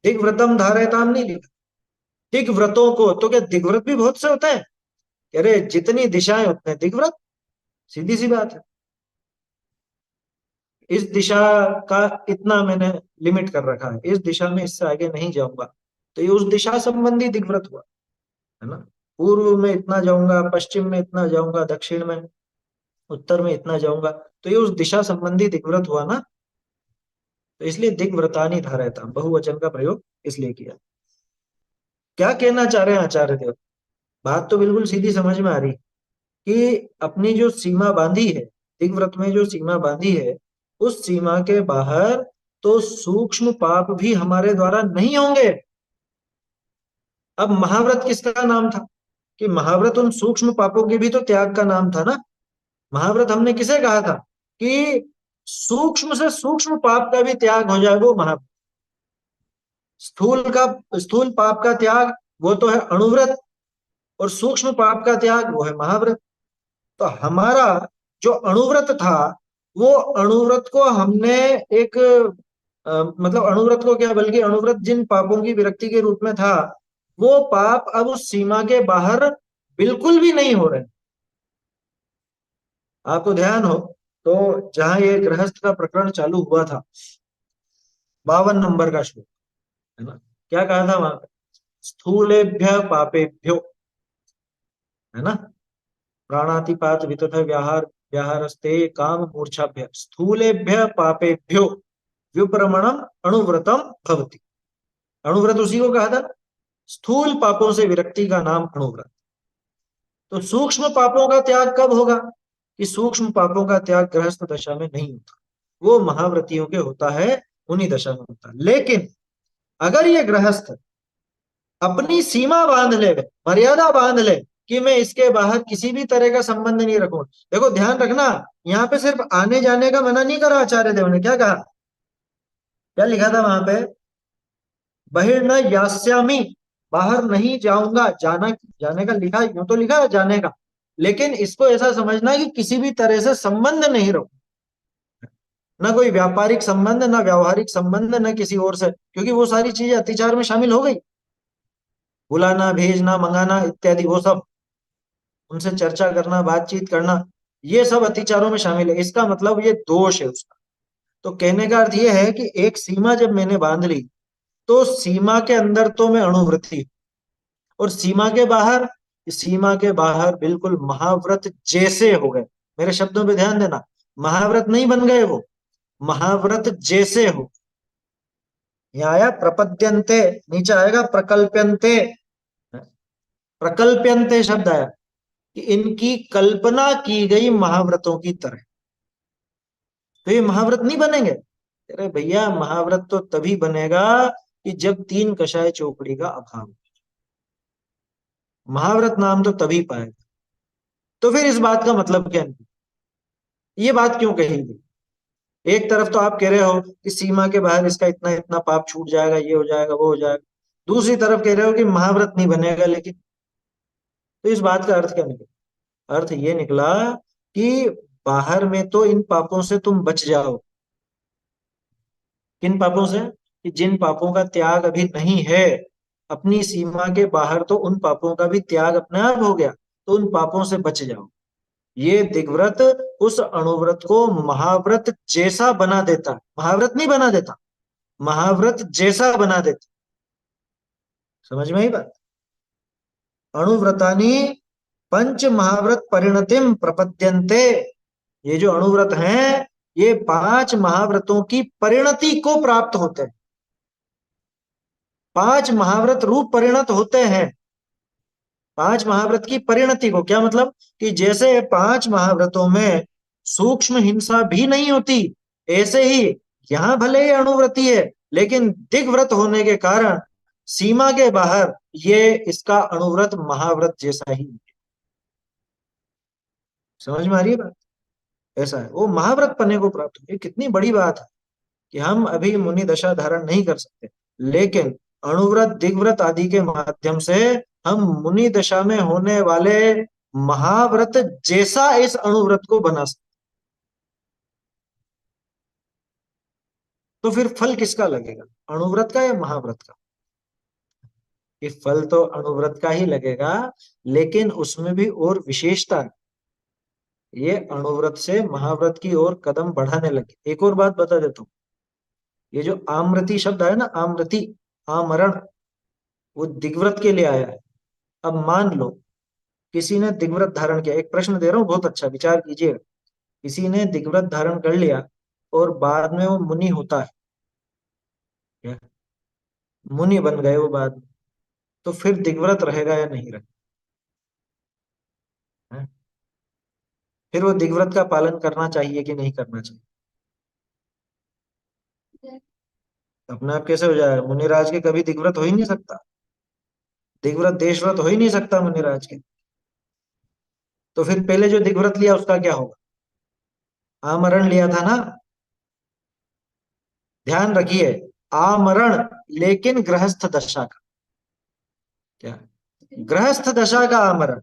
दिग्व्रतम धारयताम नहीं लिखा। दिग्व्रतों को, तो क्या दिग्व्रत भी बहुत से होता है? अरे जितनी दिशाएं उतने दिग्व्रत, सीधी सी बात है। इस दिशा का इतना मैंने लिमिट कर रखा है, इस दिशा में इससे आगे नहीं जाऊंगा, तो ये उस दिशा संबंधी दिग्व्रत हुआ, है ना। पूर्व में इतना जाऊंगा, पश्चिम में इतना जाऊंगा, दक्षिण में, उत्तर में इतना जाऊंगा, तो ये उस दिशा संबंधी दिग्व्रत हुआ ना। तो इसलिए दिग्व्रतानी धारयता, बहुवचन का प्रयोग इसलिए किया। क्या कहना चाह रहे हैं आचार्य देव? बात तो बिल्कुल सीधी समझ में आ रही कि अपनी जो सीमा बांधी है, दिग्व्रत में जो सीमा बांधी है, उस सीमा के बाहर तो सूक्ष्म पाप भी हमारे द्वारा नहीं होंगे। अब महाव्रत किसका नाम था? कि महाव्रत उन सूक्ष्म पापों के भी तो त्याग का नाम था ना। महाव्रत हमने किसे कहा था? कि सूक्ष्म से सूक्ष्म पाप का भी त्याग हो जाए, वो महाव्रत। स्थूल का, स्थूल पाप का त्याग वो तो है अणुव्रत, और सूक्ष्म पाप का त्याग वो है महाव्रत। तो हमारा जो अणुव्रत था, वो अणुव्रत को हमने एक मतलब अणुव्रत को क्या, बल्कि अणुव्रत जिन पापों की विरक्ति के रूप में था, वो पाप अब उस सीमा के बाहर बिल्कुल भी नहीं हो रहे। आपको ध्यान हो तो, जहां ये गृहस्थ का प्रकरण चालू हुआ था, 52 नंबर का श्लोक, है ना, क्या कहा था वहां पे? स्थूलेभ्य पापेभ्यो, है ना, प्राणातिपात वितथ व्याहार व्याहारस्ते काम मूर्छाभ्य स्थूलेभ्य पापेभ्यो व्युप्रमणम अणुव्रतम भवति। अणुव्रत उसी को कहा था, स्थूल पापों से विरक्ति का नाम अणुव्रत। तो सूक्ष्म पापों का त्याग कब होगा? कि सूक्ष्म पापों का त्याग गृहस्थ दशा में नहीं होता, वो महाव्रतियों के होता है, उन्हीं दशा में होता है। लेकिन अगर ये गृहस्थ अपनी सीमा बांध ले, मर्यादा बांध ले, कि मैं इसके बाहर किसी भी तरह का संबंध नहीं रखूं। देखो ध्यान रखना, यहाँ पे सिर्फ आने जाने का मना नहीं करा आचार्य देव ने। क्या कहा, क्या लिखा था वहां पे? बहिर्न यास्यामि, बाहर नहीं जाऊंगा, जाना, जाने का लिखा, यूं तो लिखा है जाने का, लेकिन इसको ऐसा समझना कि किसी भी तरह से संबंध नहीं रखो, ना कोई व्यापारिक संबंध, ना व्यावहारिक संबंध, ना किसी और से, क्योंकि वो सारी चीजें अतिचार में शामिल हो गई। बुलाना, भेजना, मंगाना इत्यादि, वो सब, उनसे चर्चा करना, बातचीत करना, ये सब अतिचारों में शामिल है। इसका मतलब ये दोष है उसका। तो कहने का अर्थ ये है कि एक सीमा जब मैंने बांध ली, तो सीमा के अंदर तो मैं अणुव्रती, और सीमा के बाहर, सीमा के बाहर बिल्कुल महाव्रत जैसे हो गए। मेरे शब्दों पे ध्यान देना, महाव्रत नहीं बन गए वो, महाव्रत जैसे हो। यहाँ आया प्रपद्यन्ते, नीचे आएगा प्रकल्प्यन्ते। प्रकल्प्यन्ते शब्द आया कि इनकी कल्पना की गई महाव्रतों की तरह, तो ये महाव्रत नहीं बनेंगे। अरे भैया, महाव्रत तो तभी बनेगा कि जब तीन कषाय चौकड़ी का अभाव हो। महाव्रत नाम तो तभी पाएगा। तो फिर इस बात का मतलब क्या नहीं, ये बात क्यों कही गई? एक तरफ तो आप कह रहे हो कि सीमा के बाहर इसका इतना इतना पाप छूट जाएगा, ये हो जाएगा, वो हो जाएगा, दूसरी तरफ कह रहे हो कि महाव्रत नहीं बनेगा। लेकिन तो इस बात का अर्थ क्या निकला? अर्थ ये निकला कि बाहर में तो इन पापों से तुम बच जाओ। किन पापों से? कि जिन पापों का त्याग अभी नहीं है, अपनी सीमा के बाहर तो उन पापों का भी त्याग अपने आप हो गया, तो उन पापों से बच जाओ। ये दिग्व्रत उस अणुव्रत को महाव्रत जैसा बना देता, महाव्रत नहीं बना देता, महाव्रत जैसा बना देता। समझ में आई बात? अणुव्रतानी पंच महाव्रत परिणतिम प्रपद्यन्ते, ये जो अणुव्रत हैं, ये 5 महाव्रतों की परिणति को प्राप्त होते हैं। 5 महाव्रत रूप परिणत होते हैं। 5 महाव्रत की परिणति को, क्या मतलब? कि जैसे 5 महाव्रतों में सूक्ष्म हिंसा भी नहीं होती, ऐसे ही यहां भले ही अणुव्रती है, लेकिन दिग्व्रत होने के कारण सीमा के बाहर ये इसका अणुव्रत महाव्रत जैसा ही है। समझ में आ रही है बात? ऐसा है, वो महाव्रत पन्ने को प्राप्त हुई। कितनी बड़ी बात है कि हम अभी मुनि दशा धारण नहीं कर सकते, लेकिन अणुव्रत, दिग्व्रत आदि के माध्यम से हम मुनि दशा में होने वाले महाव्रत जैसा इस अणुव्रत को बना सकते। तो फिर फल किसका लगेगा, अणुव्रत का या महाव्रत का? ये फल तो अणुव्रत का ही लगेगा, लेकिन उसमें भी और विशेषता है। ये अणुव्रत से महाव्रत की ओर कदम बढ़ाने लगे। एक और बात बता देता हूँ, ये जो आम्रति शब्द है ना, आम्रति, आमरण, वो दिग्व्रत के लिए आया है। अब मान लो किसी ने दिग्व्रत धारण किया, एक प्रश्न दे रहा हूँ, बहुत अच्छा विचार कीजिएगा। किसी ने दिग्व्रत धारण कर लिया और बाद में वो मुनि होता है, क्या? मुनि बन गए वो बाद में, तो फिर दिग्व्रत रहेगा या नहीं रहेगा? फिर वो दिग्व्रत का पालन करना चाहिए कि नहीं करना चाहिए? अपने आप कैसे हो जाएगा? मुनिराज के कभी दिग्व्रत हो ही नहीं सकता, दिग्व्रत देशव्रत हो ही नहीं सकता मुनिराज के। तो फिर पहले जो दिग्व्रत लिया उसका क्या होगा? आमरण लिया था ना, ध्यान रखिए, आमरण, लेकिन गृहस्थ दशा का। क्या? गृहस्थ दशा का आमरण।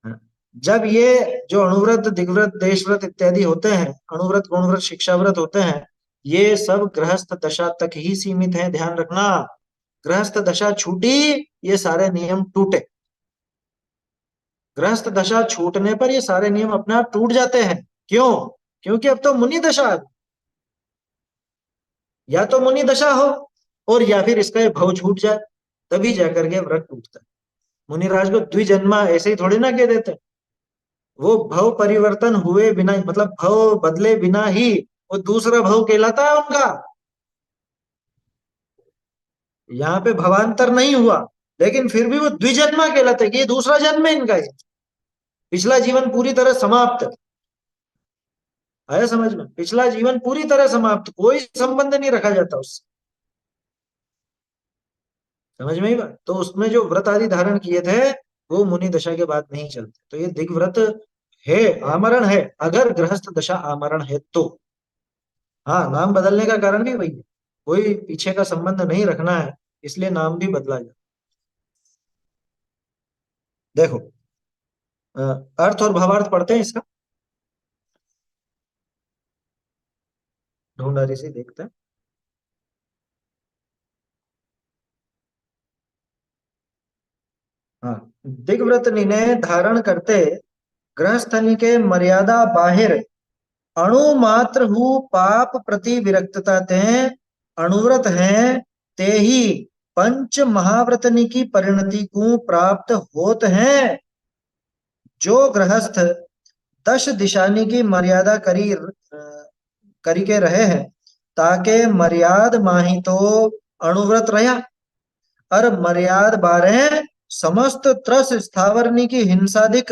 हाँ। जब ये जो अणुव्रत, दिग्व्रत, देशव्रत इत्यादि होते हैं, अणुव्रत, गुणव्रत, शिक्षाव्रत होते हैं, ये सब गृहस्थ दशा तक ही सीमित है, ध्यान रखना। गृहस्थ दशा छूटी, ये सारे नियम टूटे। गृहस्थ दशा छूटने पर ये सारे नियम अपने आप टूट जाते हैं। क्यों? क्योंकि अब तो मुनि दशा आ गई। या तो मुनि दशा हो, और या फिर इसका ये भव छूट जाए, तभी जाकर के व्रत टूटता है। मुनिराज को द्विजन्मा ऐसे ही थोड़ी ना कह देते, वो भव परिवर्तन हुए बिना, मतलब भव बदले बिना ही वो दूसरा भव कहलाता है उनका। यहाँ पे भवांतर नहीं हुआ, लेकिन फिर भी वो द्विजन्मा कहलाते हैं कि ये दूसरा जन्म है इनका, ये पिछला जीवन पूरी तरह समाप्त। आया समझ में? पिछला जीवन पूरी तरह समाप्त, कोई संबंध नहीं रखा जाता उससे। समझ में ही बात? तो उसमें जो व्रत आदि धारण किए थे, वो मुनि दशा के बाद नहीं चलते। तो ये दिग्व्रत है, आमरण है, अगर गृहस्थ दशा आमरण है तो। हाँ, नाम बदलने का कारण भी वही है, कोई पीछे का संबंध नहीं रखना है, इसलिए नाम भी बदला जाए। देखो, अ, अर्थ और भावार्थ पढ़ते हैं इसका, ढूंढा से देखते हैं। हाँ, दिग्व्रत निने धारण करते, गृहस्थनी के मर्यादा बाहिर, अणु मात्र हु पाप प्रति विरक्तता ते, अणुव्रत हैं ते ही पंच महाव्रतनी की परिणति को प्राप्त होत हैं। जो गृहस्थ दश दिशानी की मर्यादा करी के रहे हैं, ताके मर्याद माही तो अणुव्रत रहा, और मर्याद बारह समस्त त्रस स्थावरनी की हिंसादिक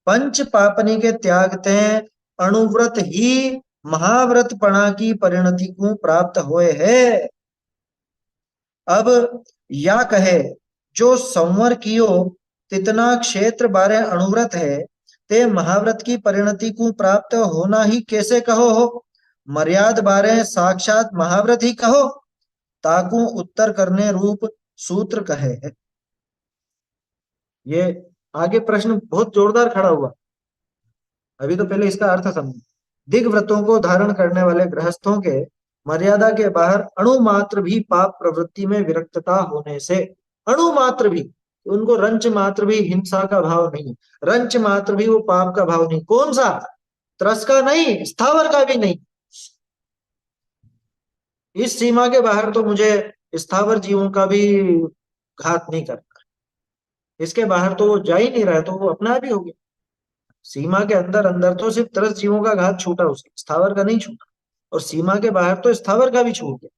पंच पापनी के त्यागते अणुव्रत ही महाव्रत पणा की परिणति को प्राप्त हुए है। अब या कहे, जो संवर कियो तितना क्षेत्र बारे अणुव्रत है, ते महाव्रत की परिणति को प्राप्त होना ही कैसे कहो हो? मर्याद बारे साक्षात महाव्रत ही कहो, ताकू उत्तर करने रूप सूत्र कहे है। ये आगे प्रश्न बहुत जोरदार खड़ा हुआ, अभी तो पहले इसका अर्थ समझो। दिग्व्रतों को धारण करने वाले गृहस्थों के मर्यादा के बाहर अणु मात्र भी पाप प्रवृत्ति में विरक्तता होने से, अणु मात्र भी, उनको रंच मात्र भी हिंसा का भाव नहीं, रंच मात्र भी वो पाप का भाव नहीं। कौन सा? त्रस का नहीं, स्थावर का भी नहीं। इस सीमा के बाहर तो मुझे स्थावर जीवों का भी घात नहीं करना, इसके बाहर तो वो जा ही नहीं रहा है, तो वो अपना भी हो गया। सीमा के अंदर अंदर तो सिर्फ त्रस्त जीवों का घात छूटा, उसके स्थावर का नहीं छूटा। और सीमा के बाहर तो स्थावर का भी छूट गया।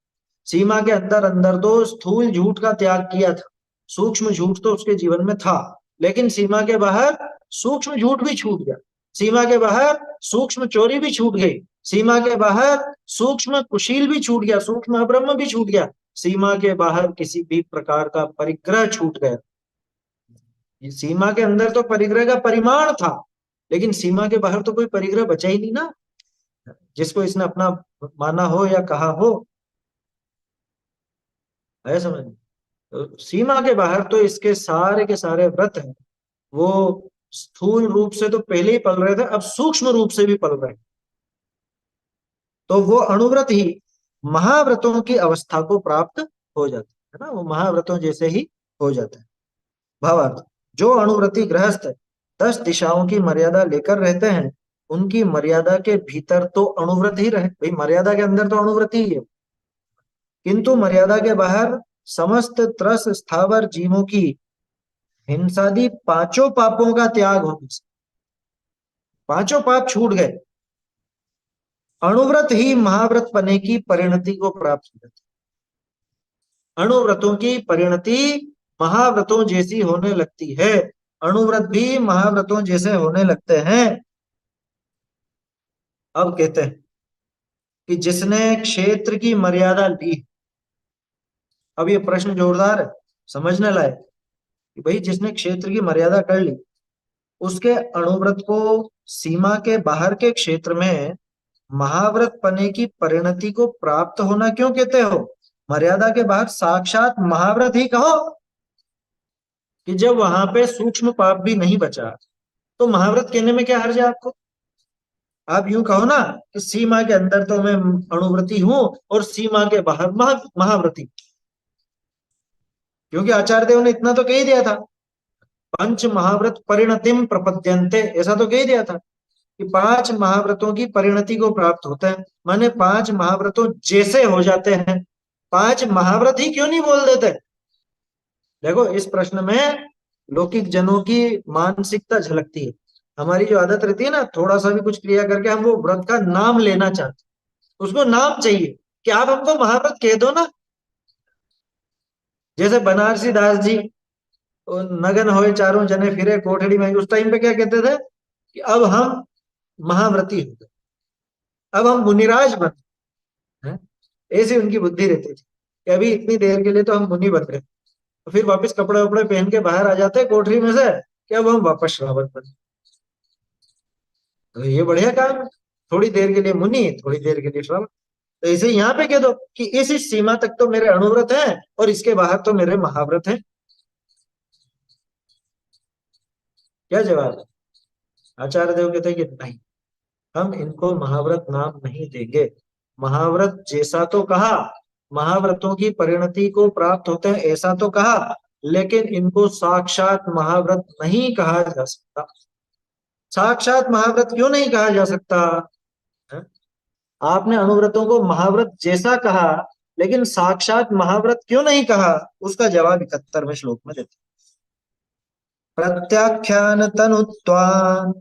सीमा के अंदर अंदर तो स्थूल झूठ का त्याग किया था, सूक्ष्म झूठ तो उसके जीवन में था, लेकिन सीमा के बाहर सूक्ष्म झूठ भी छूट गया। सीमा के बाहर सूक्ष्म चोरी भी छूट गई, सीमा के बाहर सूक्ष्म कुशील भी छूट गया, सूक्ष्म अब्रह्म भी छूट गया, सीमा के बाहर किसी भी प्रकार का परिग्रह छूट गया। सीमा के अंदर तो परिग्रह का परिमाण था, लेकिन सीमा के बाहर तो कोई परिग्रह बचा ही नहीं ना, जिसको इसने अपना माना हो या कहा हो। है समझ में? तो सीमा के बाहर तो इसके सारे के सारे व्रत हैं, वो स्थूल रूप से तो पहले ही पल रहे थे, अब सूक्ष्म रूप से भी पल रहे हैं। तो वो अणुव्रत ही महाव्रतों की अवस्था को प्राप्त हो जाता है ना, वो महाव्रतों जैसे ही हो जाता है। भावार्थ, जो अणुव्रती गृहस्थ 10 दिशाओं की मर्यादा लेकर रहते हैं, उनकी मर्यादा के भीतर तो अणुव्रत ही रहे, भाई मर्यादा के अंदर तो अणुव्रत ही है, किंतु मर्यादा के बाहर समस्त त्रस स्थावर जीवों की हिंसादि पांचों पापों का त्याग होने से पांचों पाप छूट गए, अणुव्रत ही महाव्रत बने की परिणति को प्राप्त हो जाती है। अणुव्रतों की परिणति महाव्रतों जैसी होने लगती है, अणुव्रत भी महाव्रतों जैसे होने लगते हैं। अब कहते हैं कि जिसने क्षेत्र की मर्यादा ली, अब ये प्रश्न जोरदार है, समझने लायक, कि भाई जिसने क्षेत्र की मर्यादा कर ली, उसके अणुव्रत को सीमा के बाहर के क्षेत्र में महाव्रत पने की परिणति को प्राप्त होना क्यों कहते हो? मर्यादा के बाहर साक्षात महाव्रत ही कहो, कि जब वहां पे सूक्ष्म पाप भी नहीं बचा, तो महाव्रत कहने में क्या हर्ज है आपको? आप यूं कहो ना कि सीमा के अंदर तो मैं अणुव्रती हूं और सीमा के बाहर महाव्रती, क्योंकि आचार्य देव ने इतना तो कह ही दिया था, पंच महाव्रत परिणतिम प्रपद्यन्ते, ऐसा तो कह ही दिया था कि 5 महाव्रतों की परिणति को प्राप्त होते हैं, माने 5 महाव्रतों जैसे हो जाते हैं। 5 महाव्रत ही क्यों नहीं बोल देते? देखो इस प्रश्न में लौकिक जनों की मानसिकता झलकती है। हमारी जो आदत रहती है ना, थोड़ा सा भी कुछ क्रिया करके हम वो व्रत का नाम लेना चाहते हैं, उसको नाम चाहिए कि आप हमको महाव्रत कह दो ना। जैसे बनारसी दास जी, वो नगन होए चारों जने फिरे कोठड़ी में, उस टाइम पे क्या कहते थे कि अब हम महाव्रती हो गए, अब हम मुनिराज बन गए हैं। ऐसी उनकी बुद्धि रहती थी कि अभी इतनी देर के लिए तो हम मुनि बन गए, तो फिर वापस कपड़े वपड़े पहन के बाहर आ जाते कोठरी में से कि अब हम वापस श्रावक बन। तो ये बढ़िया काम है, थोड़ी देर के लिए मुनि, थोड़ी देर के लिए श्रावक। तो इसे यहाँ पे कह दो कि इस सीमा तक तो मेरे अणुव्रत हैं और इसके बाहर तो मेरे महाव्रत हैं। क्या जवाब है? आचार्य देव कहते हैं कि नहीं, हम इनको महाव्रत नाम नहीं देंगे। महाव्रत जैसा तो कहा, महाव्रतों की परिणति को प्राप्त होते हैं ऐसा तो कहा, लेकिन इनको साक्षात महाव्रत नहीं कहा जा सकता। साक्षात महाव्रत क्यों नहीं कहा जा सकता है? आपने अनुव्रतों को महाव्रत जैसा कहा, लेकिन साक्षात महाव्रत क्यों नहीं कहा? उसका जवाब 71वें श्लोक में देते। प्रत्याख्यान तनुत्वान्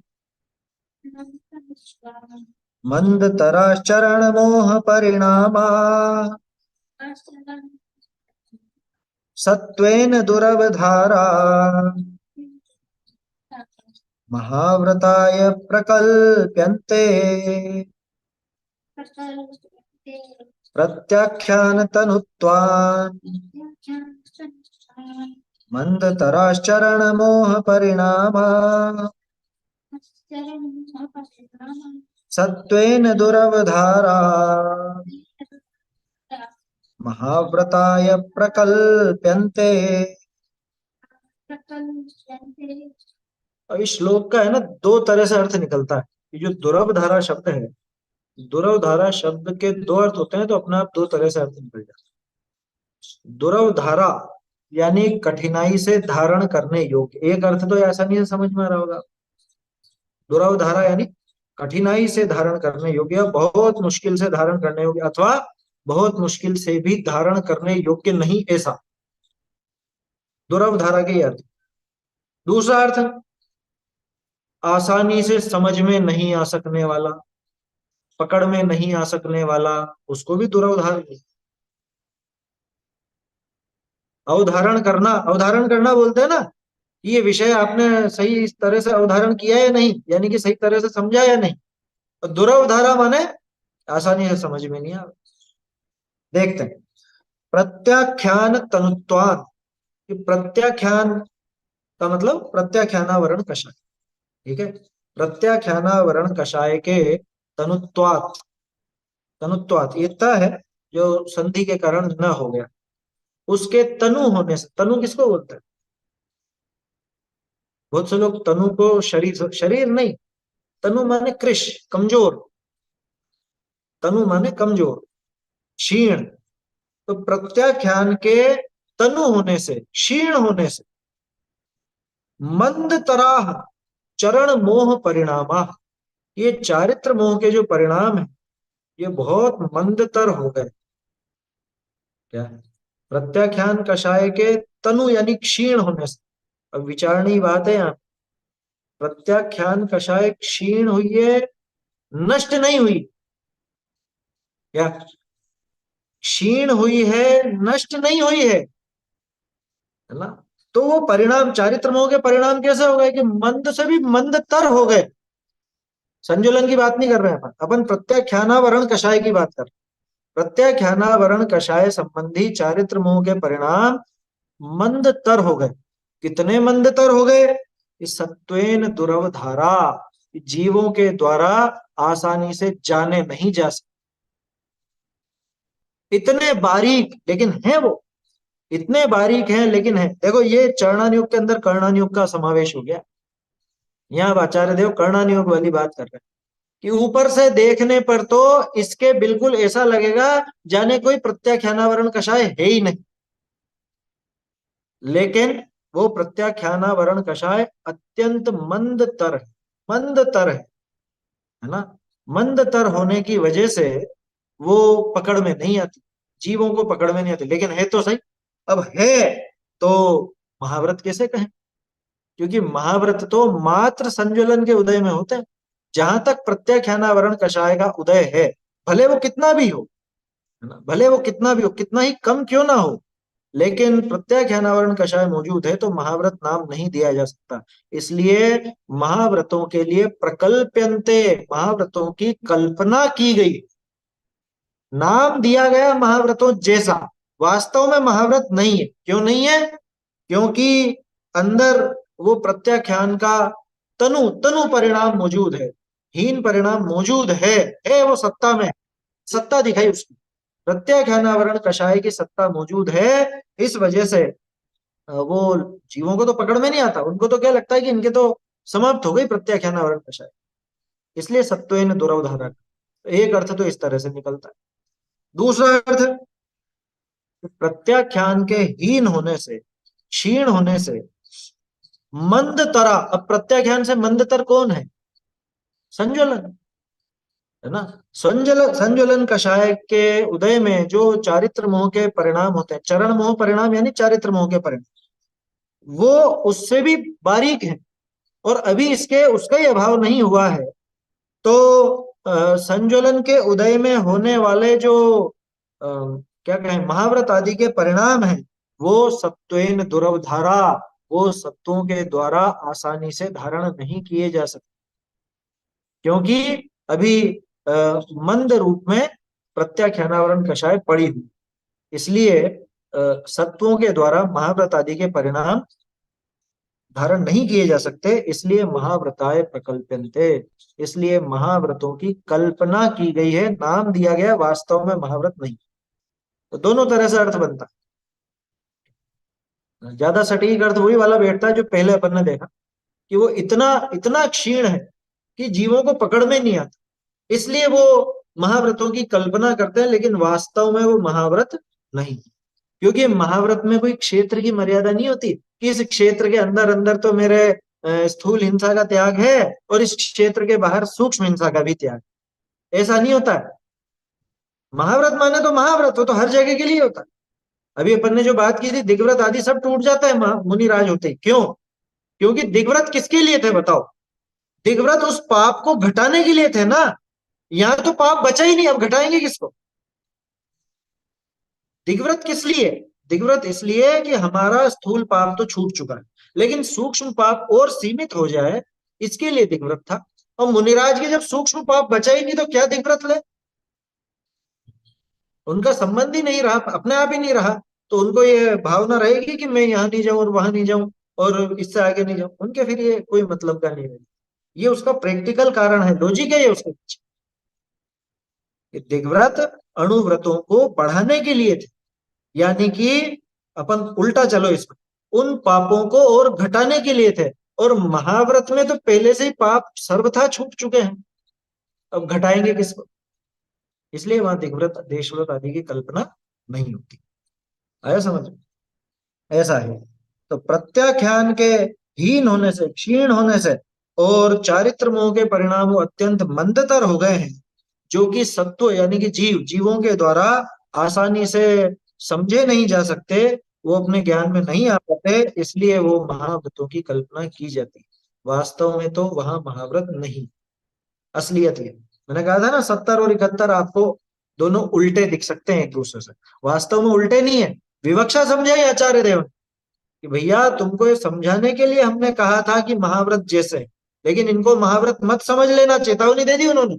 मंदतराश्चरण मोह परिणामा सत्वेन दुरवधारा महाव्रताय प्रकल्प्यन्ते। प्रत्याख्यान तनुत्वान् मंदतराश्चरण मोह परिणामा सत्वेन दुरवधारा महाव्रताय प्रकल्प्यन्ते। अब इस श्लोक का है ना, 2 तरह से अर्थ निकलता है। ये जो दुरवधारा शब्द है, दुरवधारा शब्द के 2 अर्थ होते हैं, तो अपने आप 2 तरह से अर्थ निकल जाता है। दुरवधारा यानी कठिनाई से धारण करने योग्य, एक अर्थ तो आसानी से समझ में आ रहा होगा। दुरवधारा यानी कठिनाई से धारण करने योग्य, बहुत मुश्किल से धारण करने योग्य, अथवा बहुत मुश्किल से भी धारण करने योग्य नहीं, ऐसा दुरवधारा के अर्थ। दूसरा अर्थ, आसानी से समझ में नहीं आ सकने वाला, पकड़ में नहीं आ सकने वाला, उसको भी दुरवधार। अवधारण करना बोलते हैं ना, ये विषय आपने सही इस तरह से अवधारण किया या नहीं, यानी कि सही तरह से समझा या नहीं। और दुरवधारा माने आसानी से समझ में नहीं आ। देखते हैं, प्रत्याख्यान तनुत्वान, प्रत्याख्यान का मतलब प्रत्याख्यानावरण कषाय, ठीक है। प्रत्याख्यानावरण कषाय के तनुत्वात, तनुत्वात ये त है जो संधि के कारण न हो गया, उसके तनु होने से, तनु किसको बोलते हैं? बहुत से लोग तनु को शरीर, शरीर नहीं, तनु माने कृश, कमजोर, तनु माने कमजोर। क्षीण, तो प्रत्याख्यान के तनु होने से, क्षीण होने से, मंद तराह चरण मोह परिणामा, ये चारित्र मोह के जो परिणाम है ये बहुत मंदतर हो गए। क्या? प्रत्याख्यान कषाय के तनु यानी क्षीण होने से। अब विचारणीय बात है यहाँ, प्रत्याख्यान कषाय क्षीण हुई है, नष्ट नहीं हुई। क्या? क्षीण हुई है, नष्ट नहीं हुई है ना? तो वो परिणाम, चारित्र मोह के परिणाम कैसे हो गए कि मंद से भी मंदतर हो गए। संजुलन की बात नहीं कर रहे हैं अपन, अपन प्रत्याख्यानावरण कषाय की बात कर रहे हैं। प्रत्याख्यानावरण कषाय संबंधी चारित्र मोह के परिणाम मंदतर हो गए। कितने मंदतर हो गए? इस सत्वेन दुरवधारा, जीवों के द्वारा आसानी से जाने नहीं जा सकते। इतने बारीक लेकिन है वो, इतने बारीक हैं लेकिन है। देखो ये चरणानुयोग के अंदर कर्णानुयोग का समावेश हो गया। यहाँ अब आचार्य देव कर्णानुयोग वाली बात कर रहे हैं कि ऊपर से देखने पर तो इसके बिल्कुल ऐसा लगेगा जाने कोई प्रत्याख्यानावरण कषाय है ही नहीं, लेकिन वो प्रत्याख्यानावरण कषाय अत्यंत मंदतर है। मंदतर है ना? मंदतर होने की वजह से वो पकड़ में नहीं आती, जीवों को पकड़ में नहीं आती, लेकिन है तो सही। अब है तो महाव्रत कैसे कहें? क्योंकि महाव्रत तो मात्र संज्वलन के उदय में होते हैं। जहां तक प्रत्याख्यानावरण कषाय का उदय है, भले वो कितना भी हो, है ना, भले वो कितना भी हो, कितना ही कम क्यों ना हो, लेकिन प्रत्याख्यानावरण कषाय मौजूद है तो महाव्रत नाम नहीं दिया जा सकता। इसलिए महाव्रतों के लिए प्रकल्प्यन्ते, महाव्रतों की कल्पना की गई, नाम दिया गया महाव्रतों जैसा। वास्तव में महाव्रत नहीं है। क्यों नहीं है? क्योंकि अंदर वो प्रत्याख्यान का तनु तनु परिणाम मौजूद है, हीन परिणाम मौजूद है वो सत्ता में, सत्ता दिखाई उसकी, प्रत्याख्यानावरण कषाय की सत्ता मौजूद है। इस वजह से वो जीवों को तो पकड़ में नहीं आता, उनको तो क्या लगता है कि इनके तो समाप्त हो गई प्रत्याख्यानावरण कषाय, इसलिए सत्वेन दुरवधारा। एक अर्थ तो इस तरह से निकलता है। दूसरा अर्थ, प्रत्याख्यान के हीन होने से, क्षीण होने से, मंदतरा। अब प्रत्याख्यान से मंदतर कौन है? संज्वलन, है ना? संज्वलन कषाय के उदय में जो चारित्र मोह के परिणाम होते हैं, चरण मोह परिणाम यानी चारित्र मोह के परिणाम, वो उससे भी बारीक है, और अभी इसके उसका ही अभाव नहीं हुआ है। तो संज्वलन के उदय में होने वाले जो क्या कहें, महाव्रत आदि के परिणाम हैं, वो सत्वेन दुरवधारा, वो सत्वों के द्वारा आसानी से धारण नहीं किए जा सकते, क्योंकि अभी मंद रूप में प्रत्याख्यानावरण कषाय पड़ी हुई। इसलिए सत्वों के द्वारा महाव्रत आदि के परिणाम धारण नहीं किए जा सकते, इसलिए महाव्रताय प्रकल्प्यन्ते, इसलिए महाव्रतों की कल्पना की गई है, नाम दिया गया, वास्तव में महाव्रत नहीं। तो दोनों तरह से अर्थ बनता है। ज्यादा सटीक अर्थ वही वाला बैठता है जो पहले अपन ने देखा, कि वो इतना इतना क्षीण है कि जीवों को पकड़ में नहीं आता, इसलिए वो महाव्रतों की कल्पना करते हैं, लेकिन वास्तव में वो महाव्रत नहीं। क्योंकि महाव्रत में कोई क्षेत्र की मर्यादा नहीं होती कि इस क्षेत्र के अंदर अंदर तो मेरे स्थूल हिंसा का त्याग है और इस क्षेत्र के बाहर सूक्ष्म हिंसा का भी त्याग, ऐसा नहीं होता है। महाव्रत माने तो महाव्रत हो तो हर जगह के लिए होता है। अभी अपन ने जो बात की थी, दिग्व्रत आदि सब टूट जाता है मुनिराज होते ही। क्यों? क्योंकि दिग्व्रत किसके लिए थे बताओ? दिग्व्रत उस पाप को घटाने के लिए थे ना। यहाँ तो पाप बचा ही नहीं, अब घटाएंगे किसको? दिग्व्रत किस लिए? दिग्व्रत इसलिए कि हमारा स्थूल पाप तो छूट चुका है, लेकिन सूक्ष्म पाप और सीमित हो जाए, इसके लिए दिग्व्रत था। और मुनिराज के जब सूक्ष्म पाप बचा ही नहीं तो क्या दिग्व्रत ले? उनका संबंध ही नहीं रहा, अपने आप ही नहीं रहा, तो उनको ये भावना रहेगी कि मैं यहाँ नहीं जाऊं और वहां नहीं जाऊं और इससे आगे नहीं जाऊं, उनके फिर ये कोई मतलब का नहीं रहेगा। ये उसका प्रैक्टिकल कारण है, लॉजिक है ये उसके पीछे। ये दिग्व्रत अणुव्रतों को बढ़ाने के लिए थे, यानी कि अपन उल्टा चलो इसमें, उन पापों को और घटाने के लिए थे। और महाव्रत में तो पहले से ही पाप सर्वथा छूट चुके हैं, अब घटाएंगे किसको? इसलिए वहां दिग्व्रत देशव्रत आदि की कल्पना नहीं होती। आया समझ में? ऐसा है। तो प्रत्याख्यान के हीन होने से, क्षीण होने से और चारित्र मोह के परिणाम वो अत्यंत मंदतर हो गए हैं, जो कि सत्व यानी कि जीवों के द्वारा आसानी से समझे नहीं जा सकते, वो अपने ज्ञान में नहीं आ पाते, इसलिए वो महाव्रतों की कल्पना की जाती है। वास्तव में तो वहां महाव्रत नहीं, असलियत ये। मैंने कहा था ना 70 और 71 आपको दोनों उल्टे दिख सकते हैं एक दूसरे से, वास्तव में उल्टे नहीं है। विवक्षा समझाई आचार्य देव ने कि भैया तुमको ये समझाने के लिए हमने कहा था कि महाव्रत जैसे, लेकिन इनको महाव्रत मत समझ लेना, चेतावनी दे दी उन्होंने।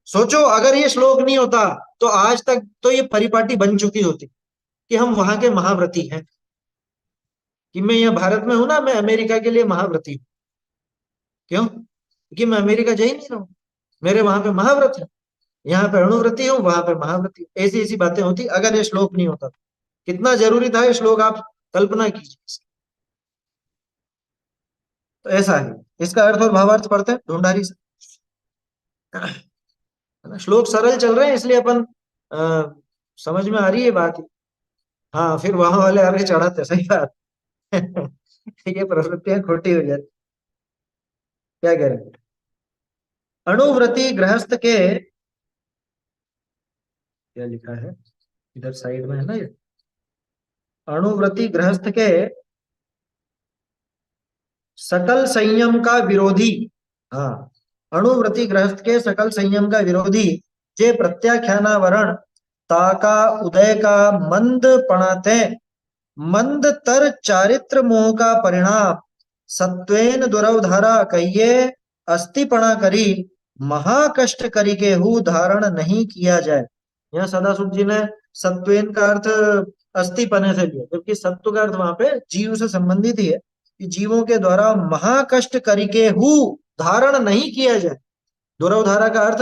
सोचो अगर ये श्लोक नहीं होता तो आज तक तो ये परिपाटी बन चुकी होती कि हम वहां के महाव्रती हैं, कि मैं यहाँ भारत में हूं ना, मैं अमेरिका के लिए महाव्रती हूँ। क्यों? क्योंकि मैं अमेरिका जा ही नहीं रहा हूँ, मेरे वहां पे महाव्रत है। यहाँ पे अणुव्रती हूँ, वहां पे महाव्रती हूँ। ऐसी ऐसी बातें होती अगर ये श्लोक नहीं होता। कितना जरूरी था ये श्लोक, आप कल्पना कीजिए। तो ऐसा है, इसका अर्थ और भावार्थ पढ़ते हैं ढूंढारी से, है ना? श्लोक सरल चल रहे हैं इसलिए अपन समझ में आ रही है बात। हाँ, फिर वहां वाले आगे चढ़ाते, सही बात। ये प्रवृत्तियां खोटी हो जाती। क्या कह रहे हैं? अणुव्रती गृहस्थ के, क्या लिखा है इधर साइड में है ना ये, अणुव्रती गृहस्थ के सकल संयम का विरोधी। हाँ, अणुव्रती गृहस्थ के सकल संयम का विरोधी, जे प्रत्याख्यानावरण ताका उदय का मंद पणाते, मंद तर चारित्र मोह का परिणाम सत्वेन दुरवधारा कहिए अस्तिपणा करी, महाकष्ट करी के हु धारण नहीं किया जाए। यहाँ सदासुख जी ने सत्वेन का अर्थ अस्तिपने से लिया, जबकि सत्व का अर्थ वहां पे जीव से संबंधित ही है, कि जीवों के द्वारा महाकष्ट करी के हु धारण नहीं किया जाए। दुरवधारा का अर्थ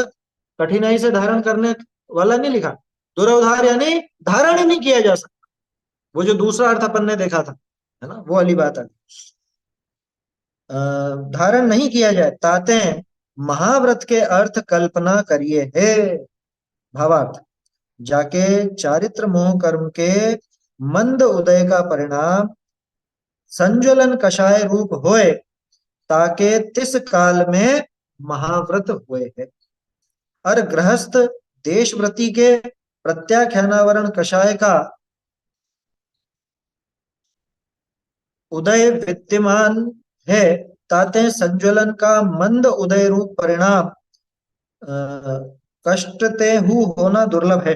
कठिनाई से धारण करने वाला नहीं लिखा, दुरवधार यानी धारण ही नहीं किया जा सकता। वो जो दूसरा अर्थ अपन ने देखा था, है ना, वो वाली बात है। धारण नहीं किया जाए ताते महाव्रत के अर्थ कल्पना करिए हे। भावार्थ, जाके चारित्र मोह कर्म के मंद उदय का परिणाम संज्वलन कषाय रूप होए, ताके तिस काल में महाव्रत हुए है। और गृहस्थ देशव्रति के प्रत्याख्यानावरण कषाय का उदय विद्यमान है, ताते संज्वलन का मंद उदय रूप परिणाम कष्टते हु होना दुर्लभ है।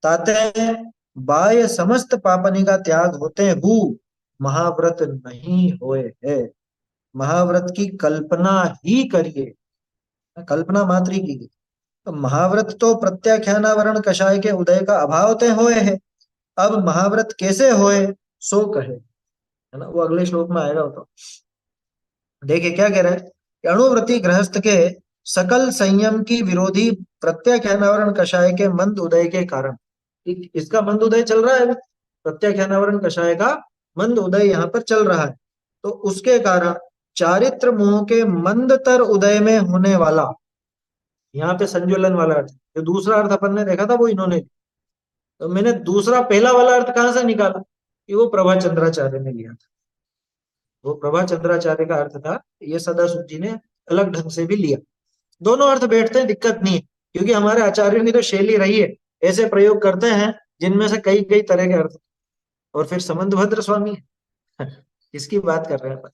ताते बाह्य समस्त पापनी का त्याग होते हु महाव्रत नहीं होए है। महाव्रत की कल्पना ही करिए, कल्पना मात्र ही की। तो महाव्रत तो प्रत्याख्यानावरण कषाय के उदय का अभाव ते होए है। अब महाव्रत कैसे होए सो कहे, है ना, वो अगले श्लोक में आएगा। तो देखिए क्या कह रहा है कि अणुव्रति गृहस्थ के सकल संयम की विरोधी प्रत्याख्यानावरण कषाय के मंद उदय के कारण, इसका मंद उदय चल रहा है, प्रत्याख्यानावरण कषाय का मंद उदय यहाँ पर चल रहा है, तो उसके कारण चारित्र मोह के मंदतर उदय में होने वाला, यहाँ पे संज्वलन वाला अर्थ, जो दूसरा अर्थ अपन ने देखा था वो इन्होंने, तो मैंने दूसरा पहला वाला अर्थ कहाँ से निकाला कि वो प्रभा चंद्राचार्य ने लिया था। वो प्रभा चंद्राचार्य का अर्थ था, ये सदाशिव जी ने अलग ढंग से भी लिया। दोनों अर्थ बैठते हैं, दिक्कत नहीं है, क्योंकि हमारे आचार्यों की तो शैली रही है, ऐसे प्रयोग करते हैं जिनमें से कई कई तरह के अर्थ। और फिर समंतभद्र स्वामी इसकी बात कर रहे हैं अपन।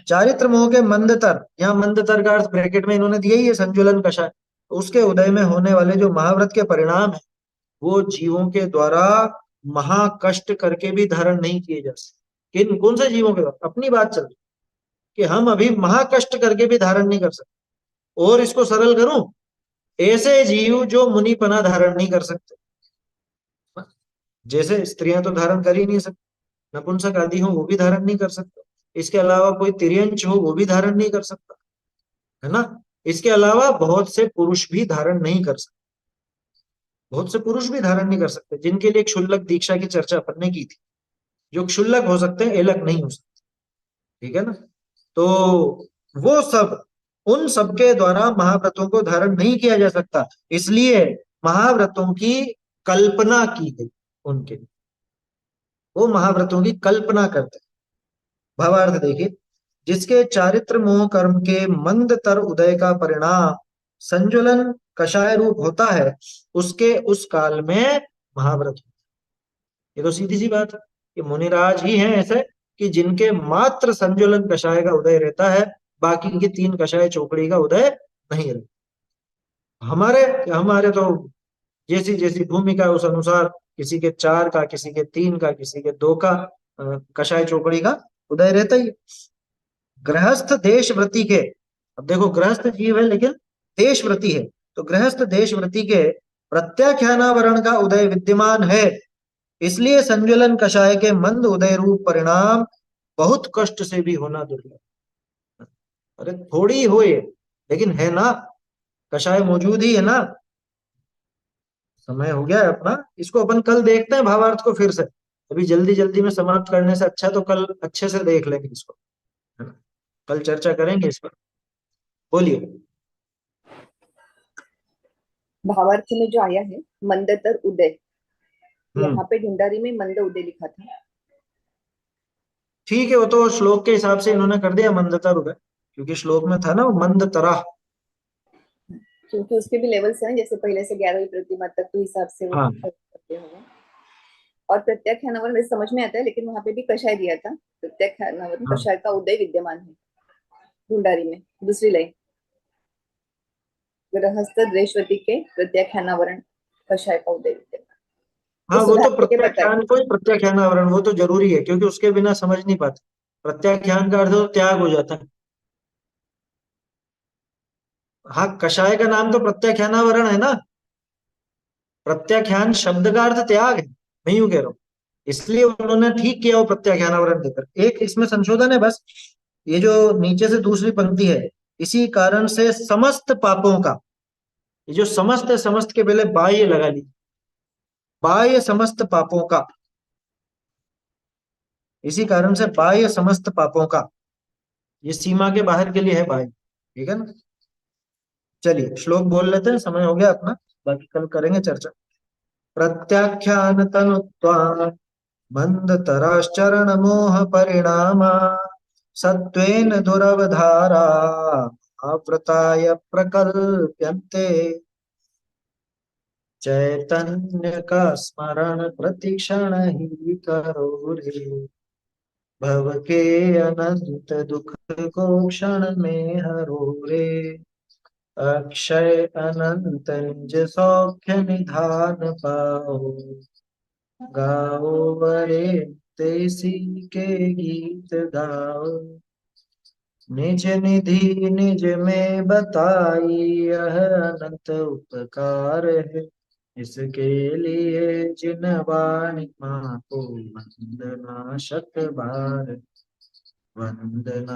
चारित्र मोह के मंदतर, यहाँ मंदतर का अर्थ ब्रैकेट में इन्होंने दिया ही है, संजुलन कषाय। उसके उदय में होने वाले जो महाव्रत के परिणाम है, वो जीवों के द्वारा महाकष्ट करके भी धारण नहीं किए जा सकते। किन कौन से जीवों के द्वारा? अपनी बात चल रही कि हम अभी महाकष्ट करके भी धारण नहीं कर सकते। और इसको सरल करूं, ऐसे जीव जो मुनिपना धारण नहीं कर सकते, जैसे स्त्रियां तो धारण कर ही नहीं सकती, नपुंसक आदि हो वो भी धारण नहीं कर सकते, इसके अलावा कोई तिर्यंच हो वो भी धारण नहीं कर सकता, है ना। इसके अलावा बहुत से पुरुष भी धारण नहीं कर सकते, बहुत से पुरुष भी धारण नहीं कर सकते, जिनके लिए क्षुल्लक दीक्षा की चर्चा अपन ने की थी। जो क्षुल्लक हो सकते हैं, एलक नहीं हो सकते, ठीक है ना। तो वो सब उन सबके द्वारा महाव्रतों को धारण नहीं किया जा सकता, इसलिए महाव्रतों की कल्पना की गई उनके। वो महाव्रतों की कल्पना करते हैं। भावार्थ देखिए, जिसके चारित्र मोह कर्म के मंद तर उदय का परिणाम संजुलन कषाय रूप होता है, उसके उस काल में महाव्रत होता है। ये तो सीधी सी बात है कि मुनिराज ही हैं ऐसे कि जिनके मात्र संजुलन कषाय का उदय रहता है, बाकी के तीन कषाय चौकड़ी का उदय नहीं रहता। हमारे हमारे तो जैसी जैसी भूमिका उस अनुसार किसी के चार का, किसी के तीन का, किसी के दो का कषाय चौकड़ी का उदय रहता ही है। गृहस्थ देशव्रति के, अब देखो गृहस्थ जीव है लेकिन देशव्रति है, तो गृहस्थ देशव्रति के प्रत्याख्यानावरण का उदय विद्यमान है, इसलिए संज्वलन कषाय के मंद उदय रूप परिणाम बहुत कष्ट से भी होना दुर्लभ। अरे थोड़ी हो ये, लेकिन है ना, कषाय मौजूद ही है ना। समय हो गया है अपना, इसको अपन कल देखते हैं भावार्थ को फिर से। अभी जल्दी जल्दी में समाप्त करने से अच्छा तो कल अच्छे से देख लेंगे इसको, है ना। कल चर्चा करेंगे इस पर। बोलिए। भावार्थ में जो आया है मंदतर उदय, हम्म। यहाँ पे ढूंढारी में मंद उदय लिखा था। ठीक है, वो तो श्लोक के हिसाब से इन्होंने कर दिया मंदतर उदय, क्योंकि श्लोक में था ना मंद तरह। क्योंकि उसके भी लेवल्स हैं, जैसे पहले से 11वीं प्रतिमा तक तो हिसाब से वो हाँ करते होंगे। और प्रत्याख्यानावरण वैसे समझ में आता है, लेकिन वहां पे भी कषाय दिया था। प्रत्याख्यानावरण हाँ कषाय का उदय विद्यमान है ढूंढारी में, दूसरी लाइन। गृहस्थ देशवती के प्रत्याख्यानावरण कषाय का उदय विद्यमान, हाँ, वो वो तो सुधार के बताए। प्रत्याख्यान को ही प्रत्याख्यान आवरण वो तो जरूरी है, क्योंकि उसके बिना समझ नहीं पाते। प्रत्याख्यान का अर्थ तो त्याग हो जाता है। हाँ, कषाय का नाम तो प्रत्याख्यानावरण है ना। प्रत्याख्यान शब्द का अर्थ त्याग है, मैं यूं कह रहा हूँ। इसलिए उन्होंने ठीक किया वो प्रत्याख्यानावरण देकर। एक इसमें संशोधन है बस, ये जो नीचे से दूसरी पंक्ति है, इसी कारण से समस्त पापों का, ये जो समस्त है, समस्त के पहले बाह्य लगा ली, बाह्य समस्त पापों का, इसी कारण से बाह्य समस्त पापों का, ये सीमा के बाहर के लिए है बाह्य, ठीक है ना। चलिए श्लोक बोल लेते हैं, समय हो गया अपना, बाकी कल करेंगे चर्चा। प्रत्याख्यान तनुत्वा मंद तराश्चरण मोह परिणामा सत्वेन दुरवधारा आवृताय प्रकल्प्यन्ते चैतन्य का स्मरण प्रतिक्षण ही करो रे भव के अनंत दुख को क्षण में हरो रे अक्षय अनंत निज सौख्य निधान पाओ गाओ बरे तेसी के गीत गाओ निज निधि निज में बताई यह अनंत उपकार है इसके लिए जिन वाणी माँ को वंदना शत बार वंदना।